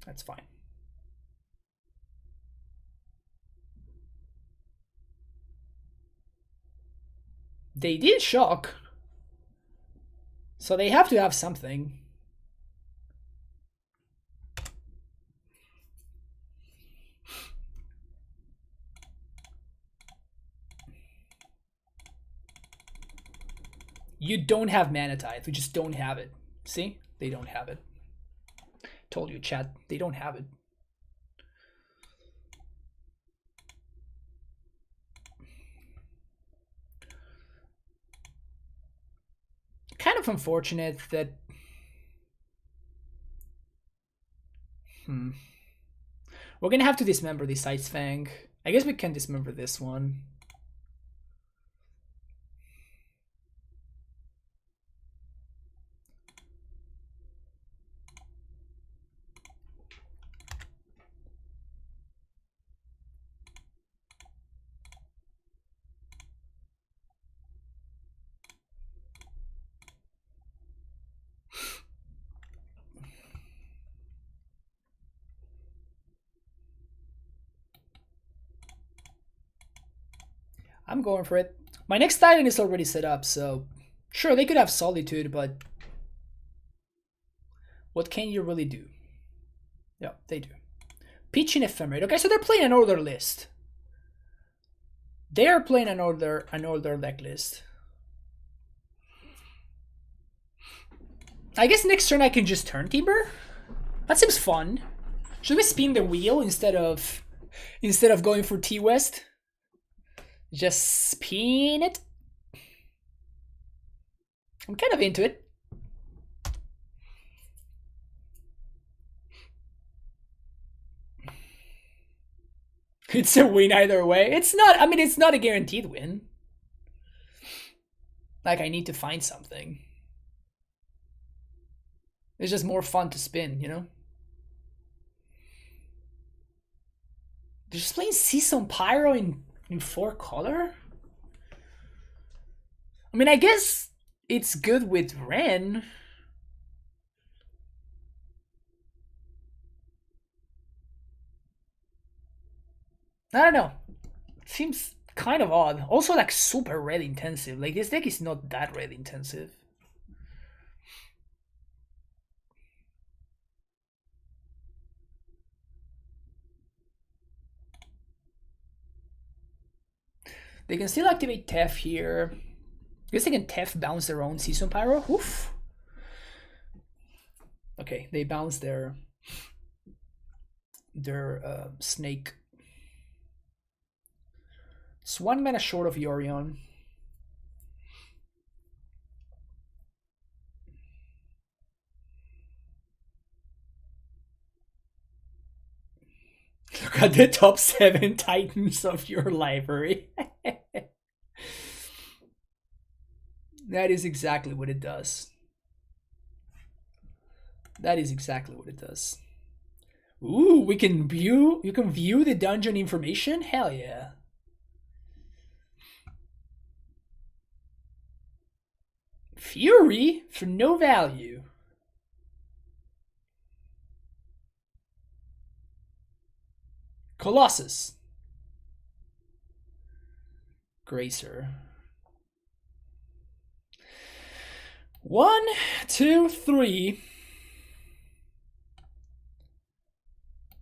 That's fine. They did shock. So they have to have something. You don't have Mana Tithe. We just don't have it. See? They don't have it. Told you, chat. They don't have it. Kind of unfortunate that... We're gonna have to dismember this Ice Fang. I guess we can dismember this one. I'm going for it. My next Titan is already set up, so sure, they could have Solitude, but what can you really do? Yeah, they do. Peach and Ephemerate. Okay, so they're playing an order list. They are playing an order deck list. I guess next turn I can just turn Timber. That seems fun. Should we spin the wheel instead of going for T-West? Just spin it. I'm kind of into it. It's a win either way. It's not, I mean, it's not a guaranteed win. Like, I need to find something. It's just more fun to spin, you know? They're just playing Season Pyro in 4-color? I mean, I guess it's good with Ren. I don't know. Seems kind of odd. Also, like, super red intensive. Like, this deck is not that red intensive. They can still activate Tef here. I guess they can Tef bounce their own Season Pyro. Oof. Okay, they bounce their snake. It's 1 mana short of Yorion. Look at the top 7 titans of your library. That is exactly what it does. That is exactly what it does. Ooh, we can view, you can view the dungeon information? Hell yeah. Fury for no value. Colossus. Gracer. 1, 2, 3.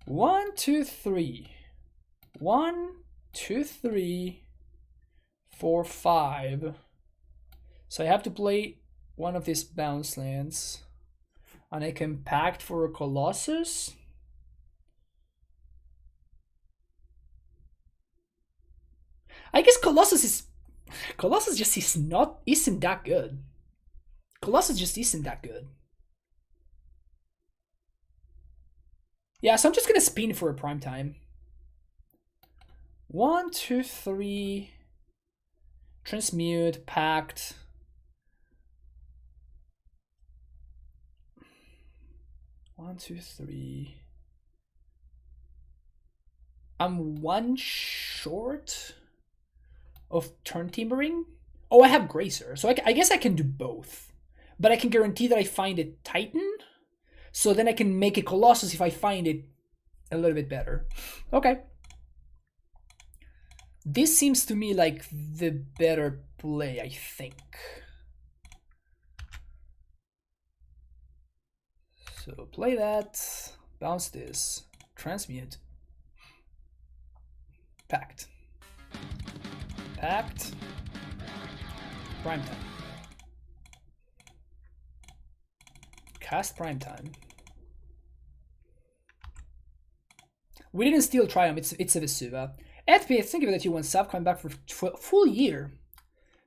1, 2, 3. 1, 2, 3, 4, 5. So I have to play one of these bounce lands. And I can pact for a Colossus. I guess Colossus just isn't that good. Colossus just isn't that good. Yeah, so I'm just gonna spin for a prime time. 1, 2, 3. Transmute, pact. One, two, three. I'm 1 short of turn timbering. Oh, I have Gracer, so I guess I can do both. But I can guarantee that I find a Titan, so then I can make a Colossus if I find it a little bit better. Okay. This seems to me like the better play, I think. So play that, bounce this, transmute, pact, prime time, cast prime time. We didn't steal Triumph, it's a Vesuva. FP, thank you that you went sub, coming back for a full year.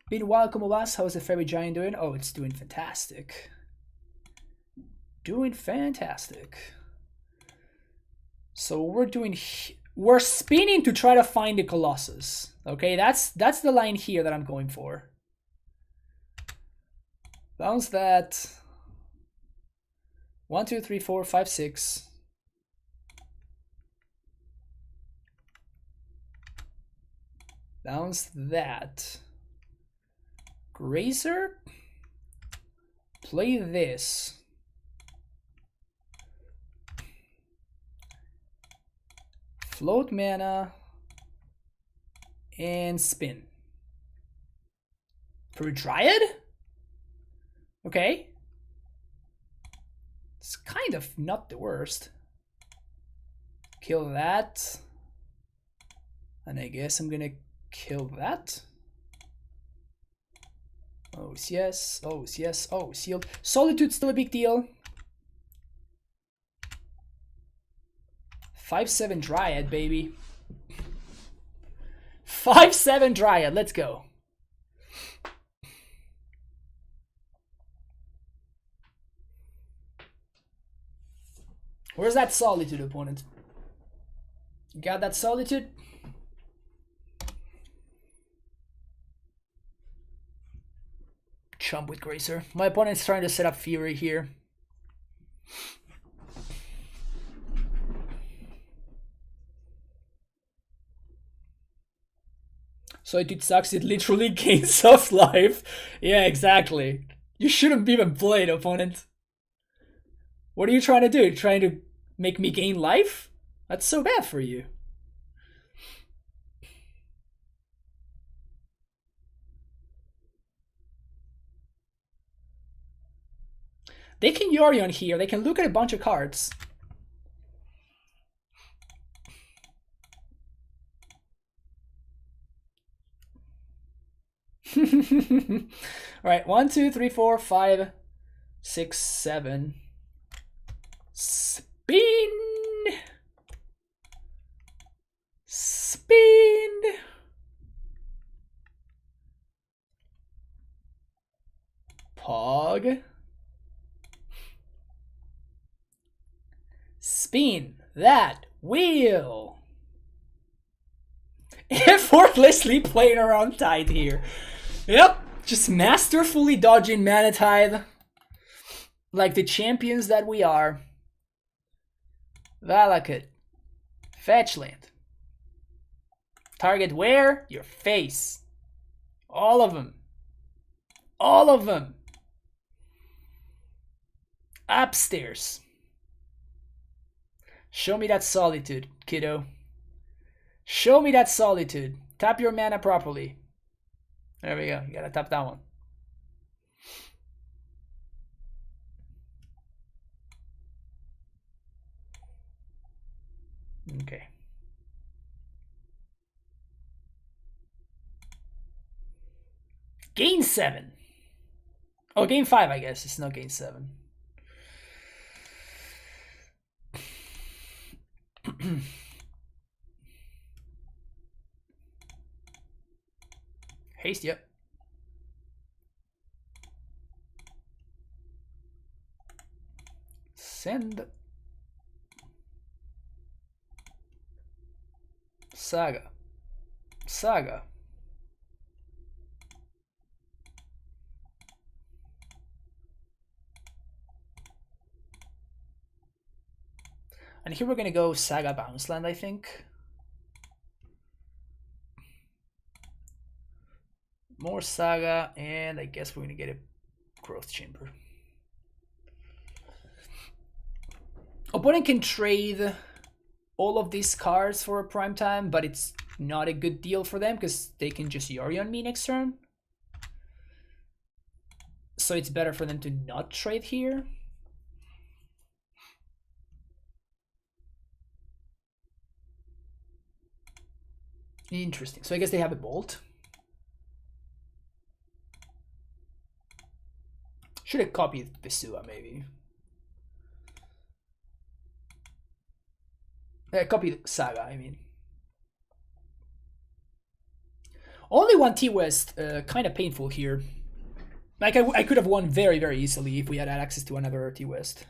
Been a while, como vas? How's the Fairy Giant doing? Oh, it's doing fantastic. Doing fantastic. So we're spinning to try to find the Colossus. Okay, that's the line here that I'm going for. Bounce that. 1, 2, 3, 4, 5, 6. Bounce that. Grazer. Play this. Float mana. And spin. For a Dryad? Okay. It's kind of not the worst. Kill that. And I guess I'm gonna kill that. Oh yes, oh yes, oh sealed. Solitude's still a big deal. 5/7 Dryad, baby. 5/7 Dryad, let's go. Where's that Solitude, opponent? Got that Solitude? Chump with Gracer. My opponent's trying to set up Fury here. So it sucks, it literally gains soft life. Yeah, exactly. You shouldn't even play it, opponent. What are you trying to do? Trying to make me gain life? That's so bad for you. They can Yorion here. They can look at a bunch of cards. Alright, 1, 2, 3, 4, 5, 6, 7. Spin! Spin! Pog. Spin that wheel. Effortlessly playing around Tide here. Yep, just masterfully dodging Mana Tide. Like the champions that we are. Valakut. Fetch land. Target where? Your face. All of them. All of them. Upstairs. Show me that Solitude, kiddo. Show me that Solitude. Tap your mana properly. There we go. You gotta tap that one. Okay. Gain 7. Oh, game 5, I guess. It's not game 7. Haste, yep. Send. Saga. Saga. And here we're gonna go Saga Bounce Land, I think. More Saga, and I guess we're gonna get a Growth Chamber. Opponent can trade all of these cards for a prime time, but it's not a good deal for them because they can just Yorion me next turn. So it's better for them to not trade here. Interesting. So I guess they have a Bolt. Should have copied Besua, maybe. Copy Saga, I mean. Only one T-West, kind of painful here. Like, I could have won very, very easily if we had access to another T-West.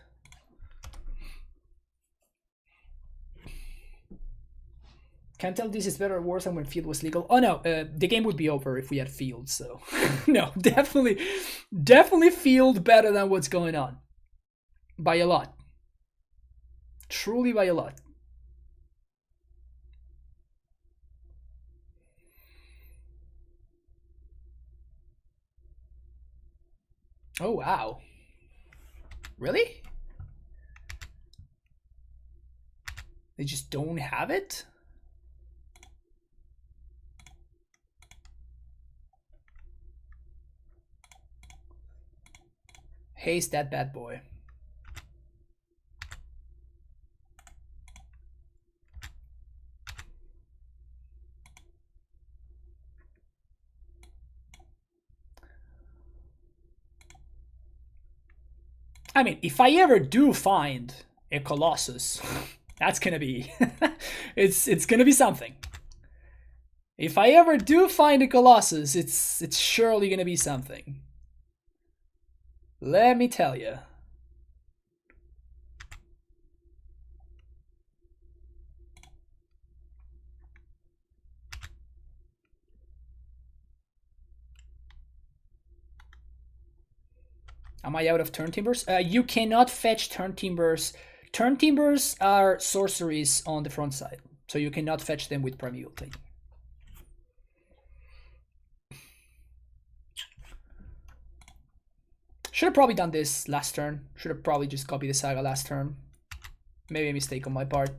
Can't tell this is better or worse than when Field was legal. Oh no, the game would be over if we had Field, so... No, definitely Field better than what's going on. By a lot. Truly by a lot. Oh, wow. Really? They just don't have it? Haste that bad boy. I mean, if I ever do find a Colossus, That's gonna be... it's gonna be something. If I ever do find a Colossus, it's surely gonna be something. Let me tell you. Am I out of turn timbers? You cannot fetch turn timbers. Turn timbers are sorceries on the front side, so you cannot fetch them with Primeval Titan. Should have probably done this last turn. Should have probably just copied the saga last turn. Maybe a mistake on my part.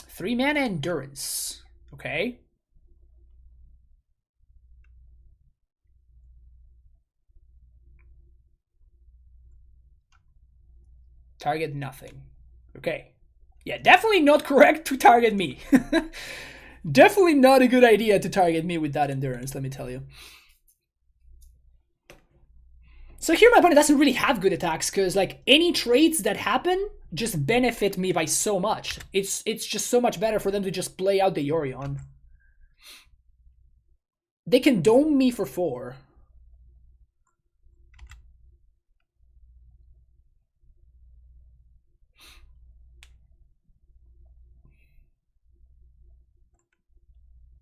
Three mana endurance. Okay. Target nothing. Okay. Yeah, definitely not correct to target me. Definitely not a good idea to target me with that endurance, let me tell you. So here my opponent doesn't really have good attacks, because like any traits that happen just benefit me by so much. It's just so much better for them to just play out the Yorion. They can dome me for 4.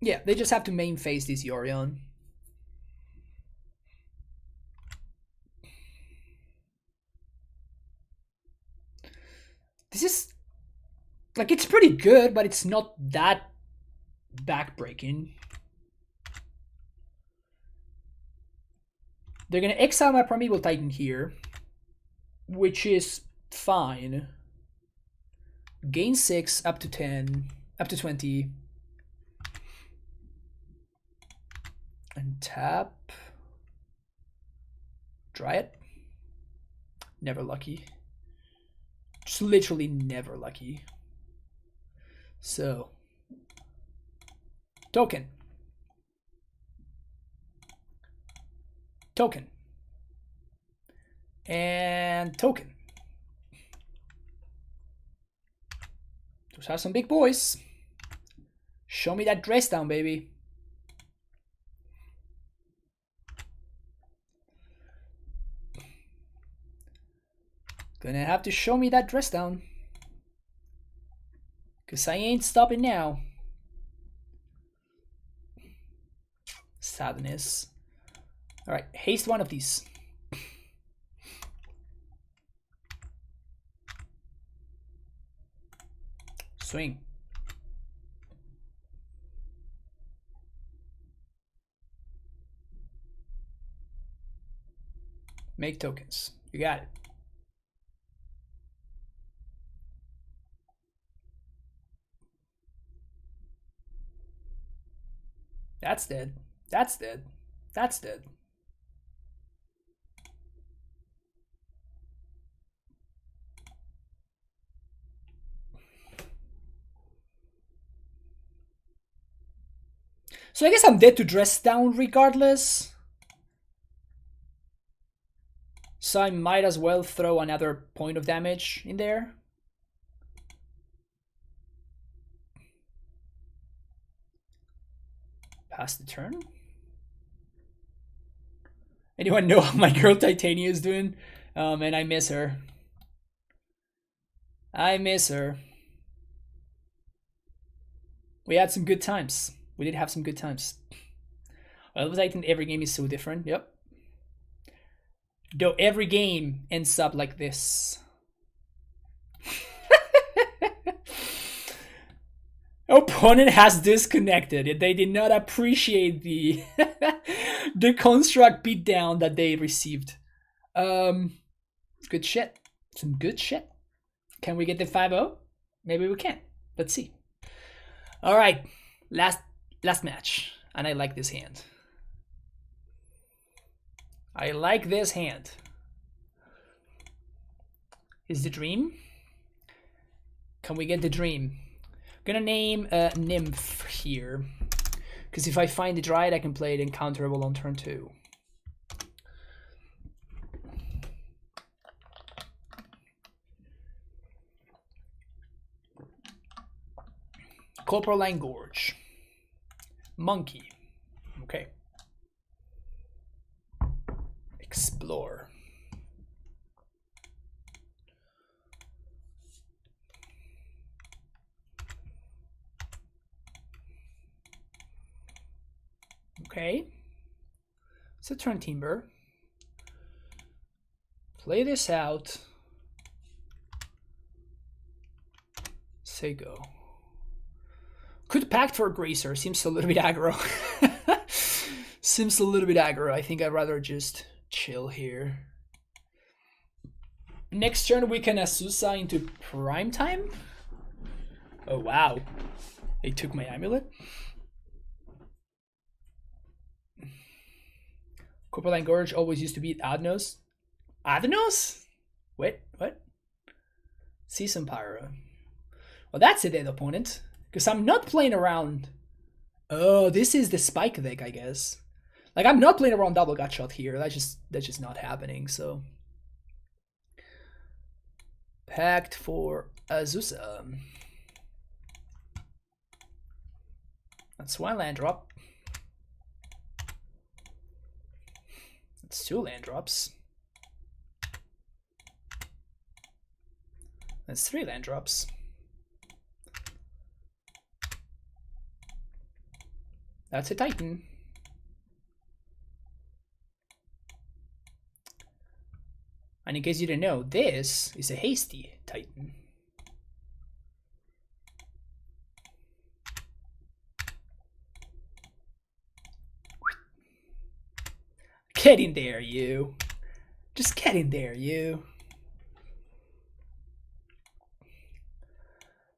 Yeah, they just have to main phase this Yorion. This is... like, it's pretty good, but it's not that backbreaking. They're gonna exile my Primeval Titan here, which is fine. Gain 6, up to 10, up to 20. And tap. Try it. Never lucky. Just literally never lucky. So. Token. Token. And token. Those are some big boys. Show me that dress down, baby. Gonna have to show me that dress down. Cause I ain't stopping now. Sadness. Alright, haste one of these. Swing. Make tokens. You got it. That's dead. That's dead. That's dead. So I guess I'm dead to dress down regardless. So I might as well throw another point of damage in there. Pass the turn. Anyone know how my girl Titania is doing? And I miss her. I miss her. We had some good times. We did have some good times. Well, I think every game is so different. Yep. Though every game ends up like this. Opponent has disconnected. They did not appreciate the the construct beatdown that they received. Good shit. Some good shit. Can we get the 5-0? Maybe we can. Let's see. All right, last match, and I like this hand. I like this hand. Is the dream? Can we get the dream? I'm gonna name a nymph here. Because if I find the Dryad, I can play it uncounterable on turn 2. Copperline Gorge. Monkey. Okay. Explore. Okay. It's a turn timber. Play this out. Say go. Could pact for a Gracer. Seems a little bit aggro. Seems a little bit aggro. I think I'd rather just chill here. Next turn we can Azusa into prime time. Oh wow. They took my amulet. Copperline Gorge always used to beat Adnos. Adnos? Wait, what? Season Pyro. Well, that's a dead opponent. Because I'm not playing around. Oh, this is the spike deck, I guess. Like, I'm not playing around double gutshot here. That's just not happening, so. Pact for Azusa. That's 1 land drop. That's 2 land drops. That's 3 land drops. That's a Titan. And in case you didn't know, this is a hasty Titan. Get in there, you. Just get in there, you.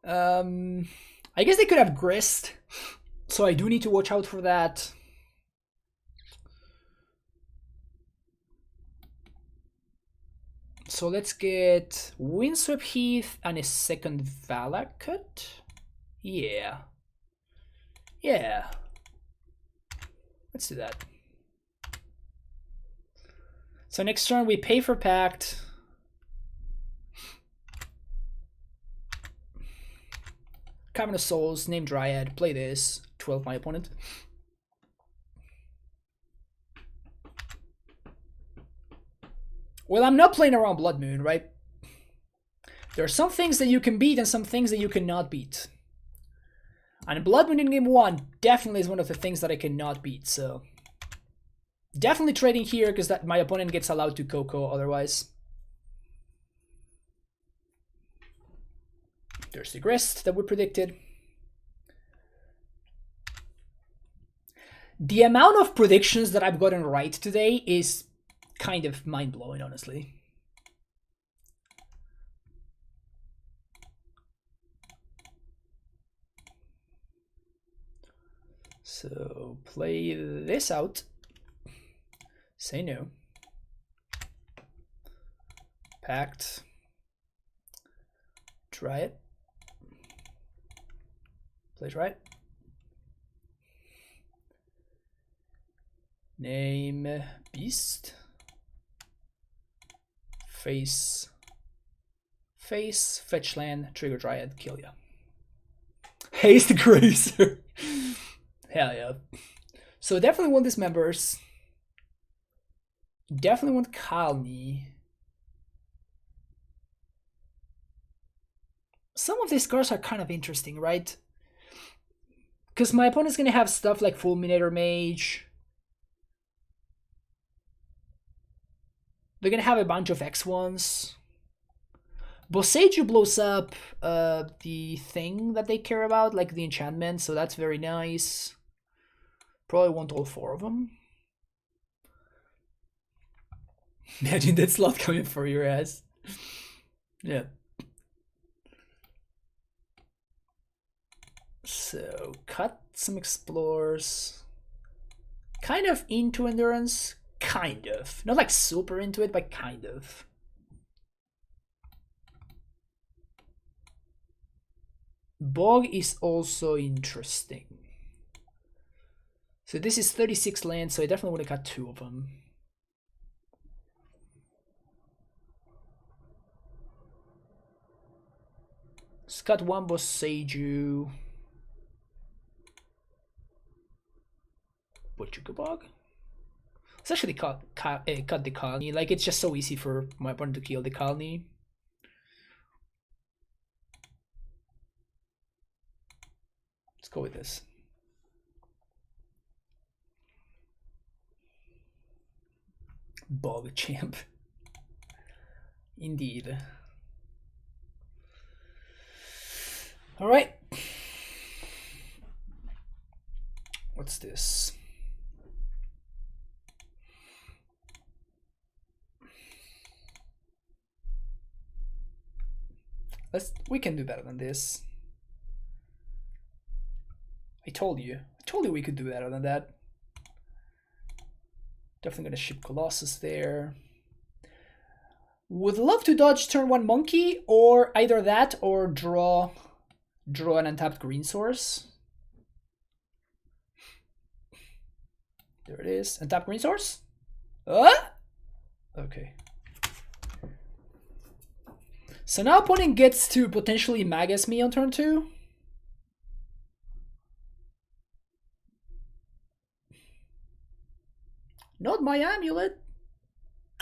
I guess they could have grist, so I do need to watch out for that. So let's get Windswept Heath and a second Valakut. Yeah. Yeah. Let's do that. So next turn we pay for Pact. Cavern of Souls, name Dryad, play this, 12 my opponent. Well, I'm not playing around Blood Moon, right? There are some things that you can beat and some things that you cannot beat. And Blood Moon in game 1 definitely is one of the things that I cannot beat, so. Definitely trading here because that my opponent gets allowed to Coco otherwise. There's the grist that we predicted. The amount of predictions that I've gotten right today is kind of mind-blowing, honestly. So play this out. Say no. Pact. Try it. Plays right. Name beast. Face. Fetch land. Trigger Dryad. Kill ya. Haste Gracer. Hell yeah. So definitely want Dismembers. Definitely want Kalni. Some of these cards are kind of interesting, right? Because my opponent's going to have stuff like Fulminator Mage. They're going to have a bunch of X1s. Boseiju blows up the thing that they care about, like the enchantment, so that's very nice. Probably want all 4 of them. Imagine that slot coming for your ass. Yeah. So, cut some explores. Kind of into endurance. Kind of. Not like super into it, but kind of. Bog is also interesting. So this is 36 lands, so I definitely would have got 2 of them. It's got 1 Boseiju. Butchugabog? Let's actually cut the colony. Like, it's just so easy for my opponent to kill the colony. Let's go with this. Bog champ. Indeed. All right. What's this? We can do better than this. I told you we could do better than that. Definitely gonna ship Colossus there. Would love to dodge turn 1 monkey, or either that or draw an untapped green source. There it is. Untapped green source? Okay. So now opponent gets to potentially Magus me on turn 2. Not my Amulet.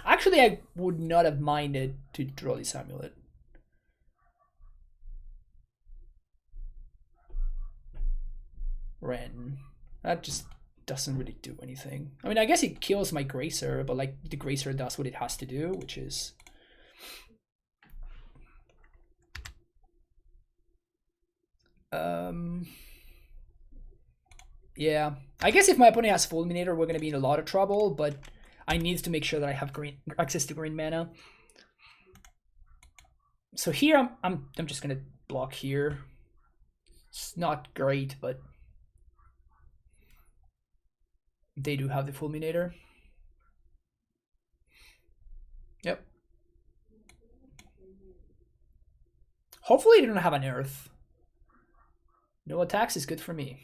Actually, I would not have minded to draw this Amulet. Ren. That just doesn't really do anything. I mean, I guess it kills my Gracer, but like the Gracer does what it has to do, which is... Yeah, I guess if my opponent has Fulminator, we're gonna be in a lot of trouble, but I need to make sure that I have access to green mana. So here I'm just gonna block here. It's not great, but they do have the Fulminator. Yep. Hopefully they don't have an Earth. No attacks is good for me.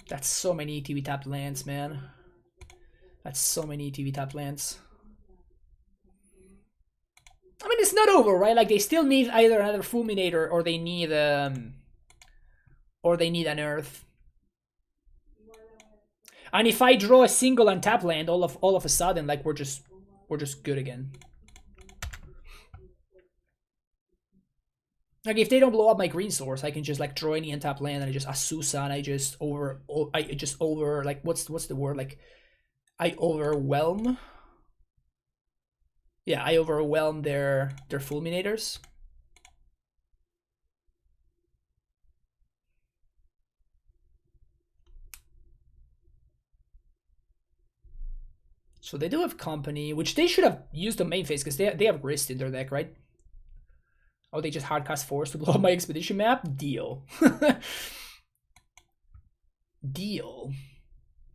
That's so many ETB tapped lands, man. That's so many ETB tapped lands. I mean, it's not over, right? Like, they still need either another Fulminator or they need an Earth. And if I draw a single untapped land, all of a sudden, like, we're just good again. Like, if they don't blow up my green source, I can just like draw any untapped land and I just Asusa and I just over like what's the word, like I overwhelm. Yeah, I overwhelm their Fulminators. So they do have company, which they should have used the main phase because they have Grist in their deck, right? Oh, they just hardcast Force to blow up my expedition map? Deal. Deal.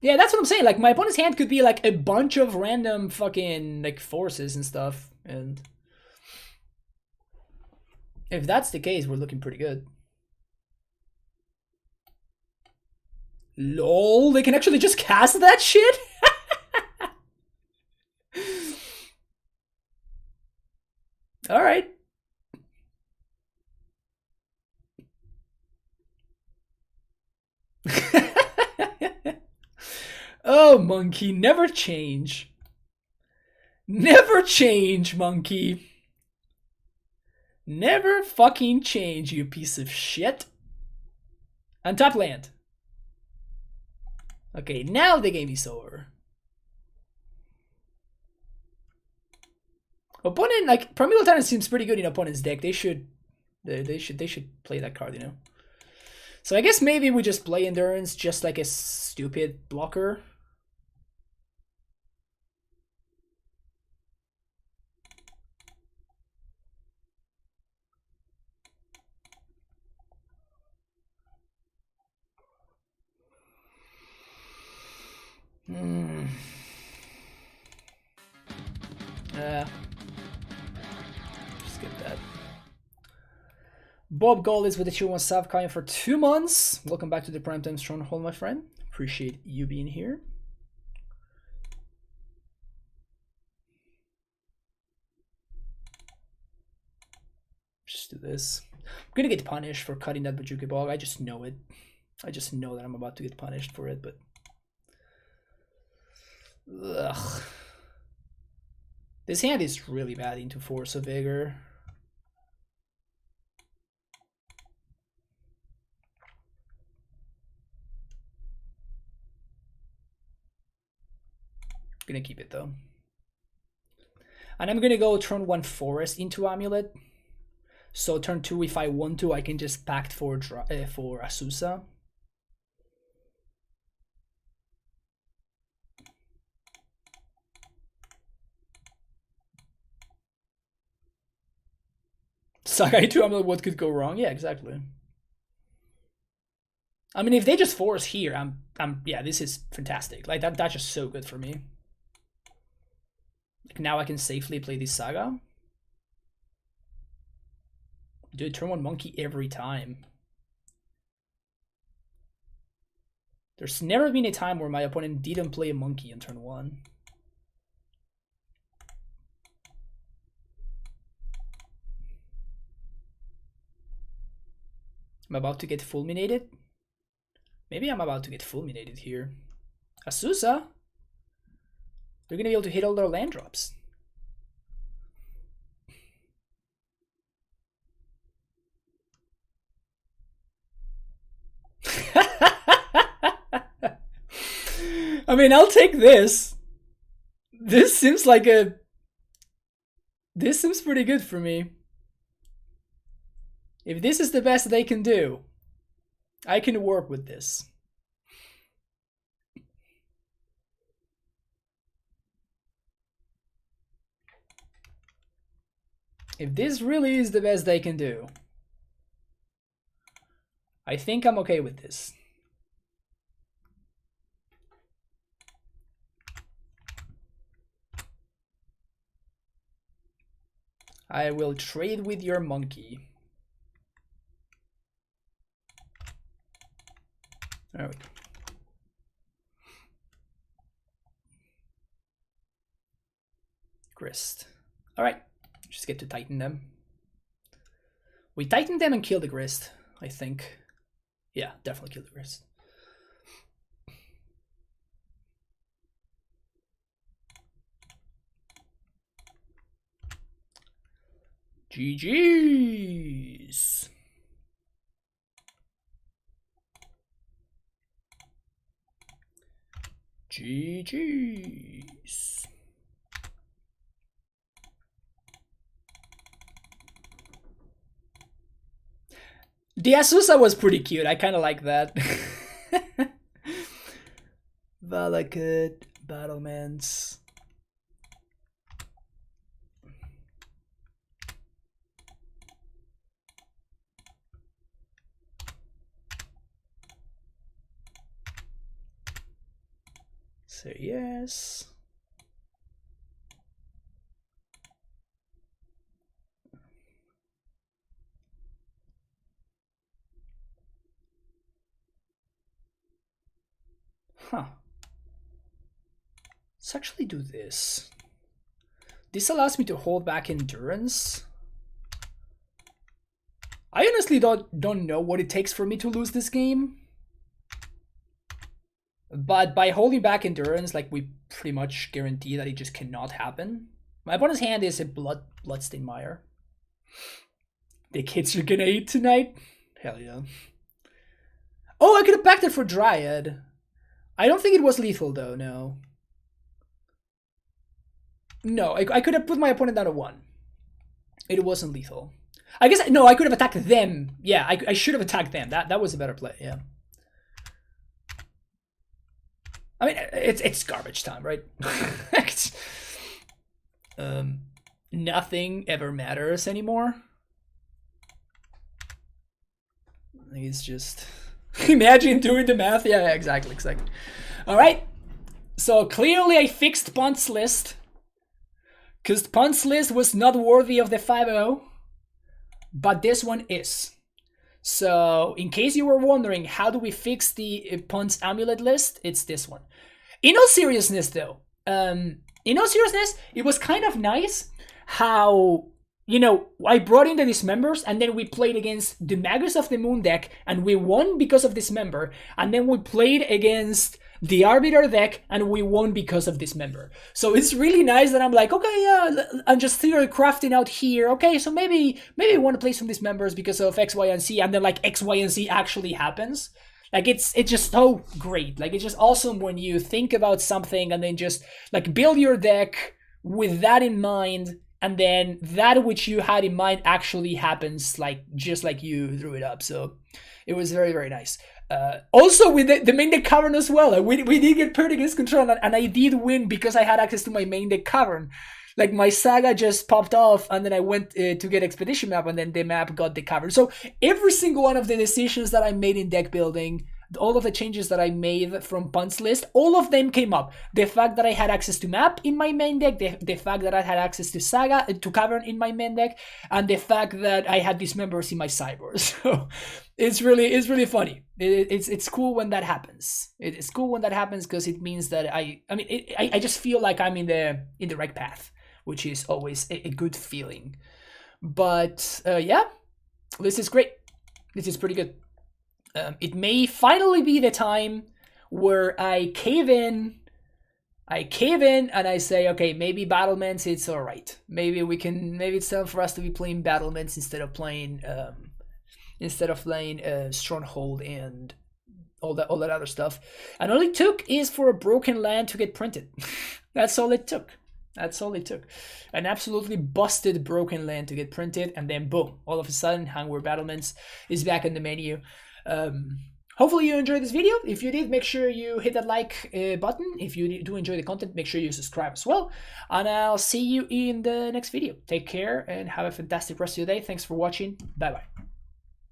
Yeah, that's what I'm saying. Like, my opponent's hand could be like a bunch of random fucking like forces and stuff. And if that's the case, we're looking pretty good. LOL, they can actually just cast that shit? Alright. Oh, monkey, never change. Never change, monkey. Never fucking change, you piece of shit. Untap land. Okay, now the game is over. Opponent, like, Primeval Tyrant seems pretty good in opponent's deck. They should play that card, you know. So I guess maybe we just play Endurance just like a stupid blocker. Skip that. Bob Gold is with the 2-1 sub coming for 2 months. Welcome back to the Primetime Stronghold, my friend. Appreciate you being here. Just do this. I'm gonna get punished for cutting that Bojuki Bog. I just know it. I just know that I'm about to get punished for it, but... Ugh. This hand is really bad into Force of Vigor. Gonna keep it though. And I'm gonna go turn 1 Forest into Amulet. So turn 2, if I want to, I can just pact for Asusa. Sagai 2 Amulet, what could go wrong? Yeah, exactly. I mean, if they just force here, yeah, this is fantastic. Like that's just so good for me. Like, now I can safely play this Saga. Dude, turn 1 Monkey every time. There's never been a time where my opponent didn't play a Monkey in turn 1. I'm about to get fulminated. Maybe I'm about to get fulminated here. Asusa? They're gonna be able to hit all their land drops. I mean, I'll take this. This seems like a... This seems pretty good for me. If this is the best they can do, I can work with this. If this really is the best they can do, I think I'm okay with this. I will trade with your monkey. There we go. Grist. All right, just get to tighten them. We tightened them and killed the Grist, I think. Yeah, definitely killed the Grist. GG's. GG's. The Asusa was pretty cute. I kind of like that. Valakut, Battlements. So yes. Huh. Let's actually do this. This allows me to hold back endurance. I honestly don't know what it takes for me to lose this game. But by holding back endurance, like, we pretty much guarantee that it just cannot happen. My opponent's hand is a Bloodstained Mire. The kids are gonna eat tonight? Hell yeah. Oh, I could have backed it for Dryad. I don't think it was lethal though, no. No, I could have put my opponent down to 1. It wasn't lethal. I guess, no, I could have attacked them. Yeah, I should have attacked them. That was a better play, yeah. I mean, it's garbage time, right? Nothing ever matters anymore. It's just... Imagine doing the math. Yeah, exactly. All right. So clearly I fixed Punt's list. because Punt's list was not worthy of the 5-0, but this one is. So in case you were wondering, how do we fix the Punt's Amulet list? It's this one. In all seriousness, though, it was kind of nice how, you know, I brought in the Dismembers, and then we played against the Magus of the Moon deck, and we won because of Dismember, and then we played against the Arbiter deck, and we won because of Dismember. So it's really nice that I'm like, okay, yeah, I'm just theory crafting out here. Okay, so maybe I want to play some Dismembers because of X, Y, and Z, and then like X, Y, and Z actually happens. Like it's just so great. Like it's just awesome when you think about something and then just like build your deck with that in mind, and then that which you had in mind actually happens, like just like you drew it up. So it was very, very nice. Also with the main deck Cavern as well. We did get paired against Control, and I did win because I had access to my main deck Cavern. Like my Saga just popped off, and then I went to get Expedition map, and then the map got the Cavern. So every single one of the decisions that I made in deck building, all of the changes that I made from Punt's list, all of them came up. The fact that I had access to map in my main deck, the fact that I had access to Saga, to Cavern in my main deck, and the fact that I had Dismembers in my sideboard. So it's really funny. It's cool when that happens. It's cool when that happens because it means that I just feel like I'm in the right path, which is always a good feeling. But yeah, this is great. This is pretty good. It may finally be the time where I cave in and I say, okay, maybe Battlements, it's all right. Maybe it's time for us to be playing Battlements instead of playing Stronghold and all that other stuff. And all it took is for a broken land to get printed. That's all it took. An absolutely busted broken land to get printed, and then boom, all of a sudden Hangwar Battlements is back in the menu. Hopefully you enjoyed this video. If you did, make sure you hit that like button. If you do enjoy the content, make sure you subscribe as well. And I'll see you in the next video. Take care and have a fantastic rest of your day. Thanks for watching. Bye bye.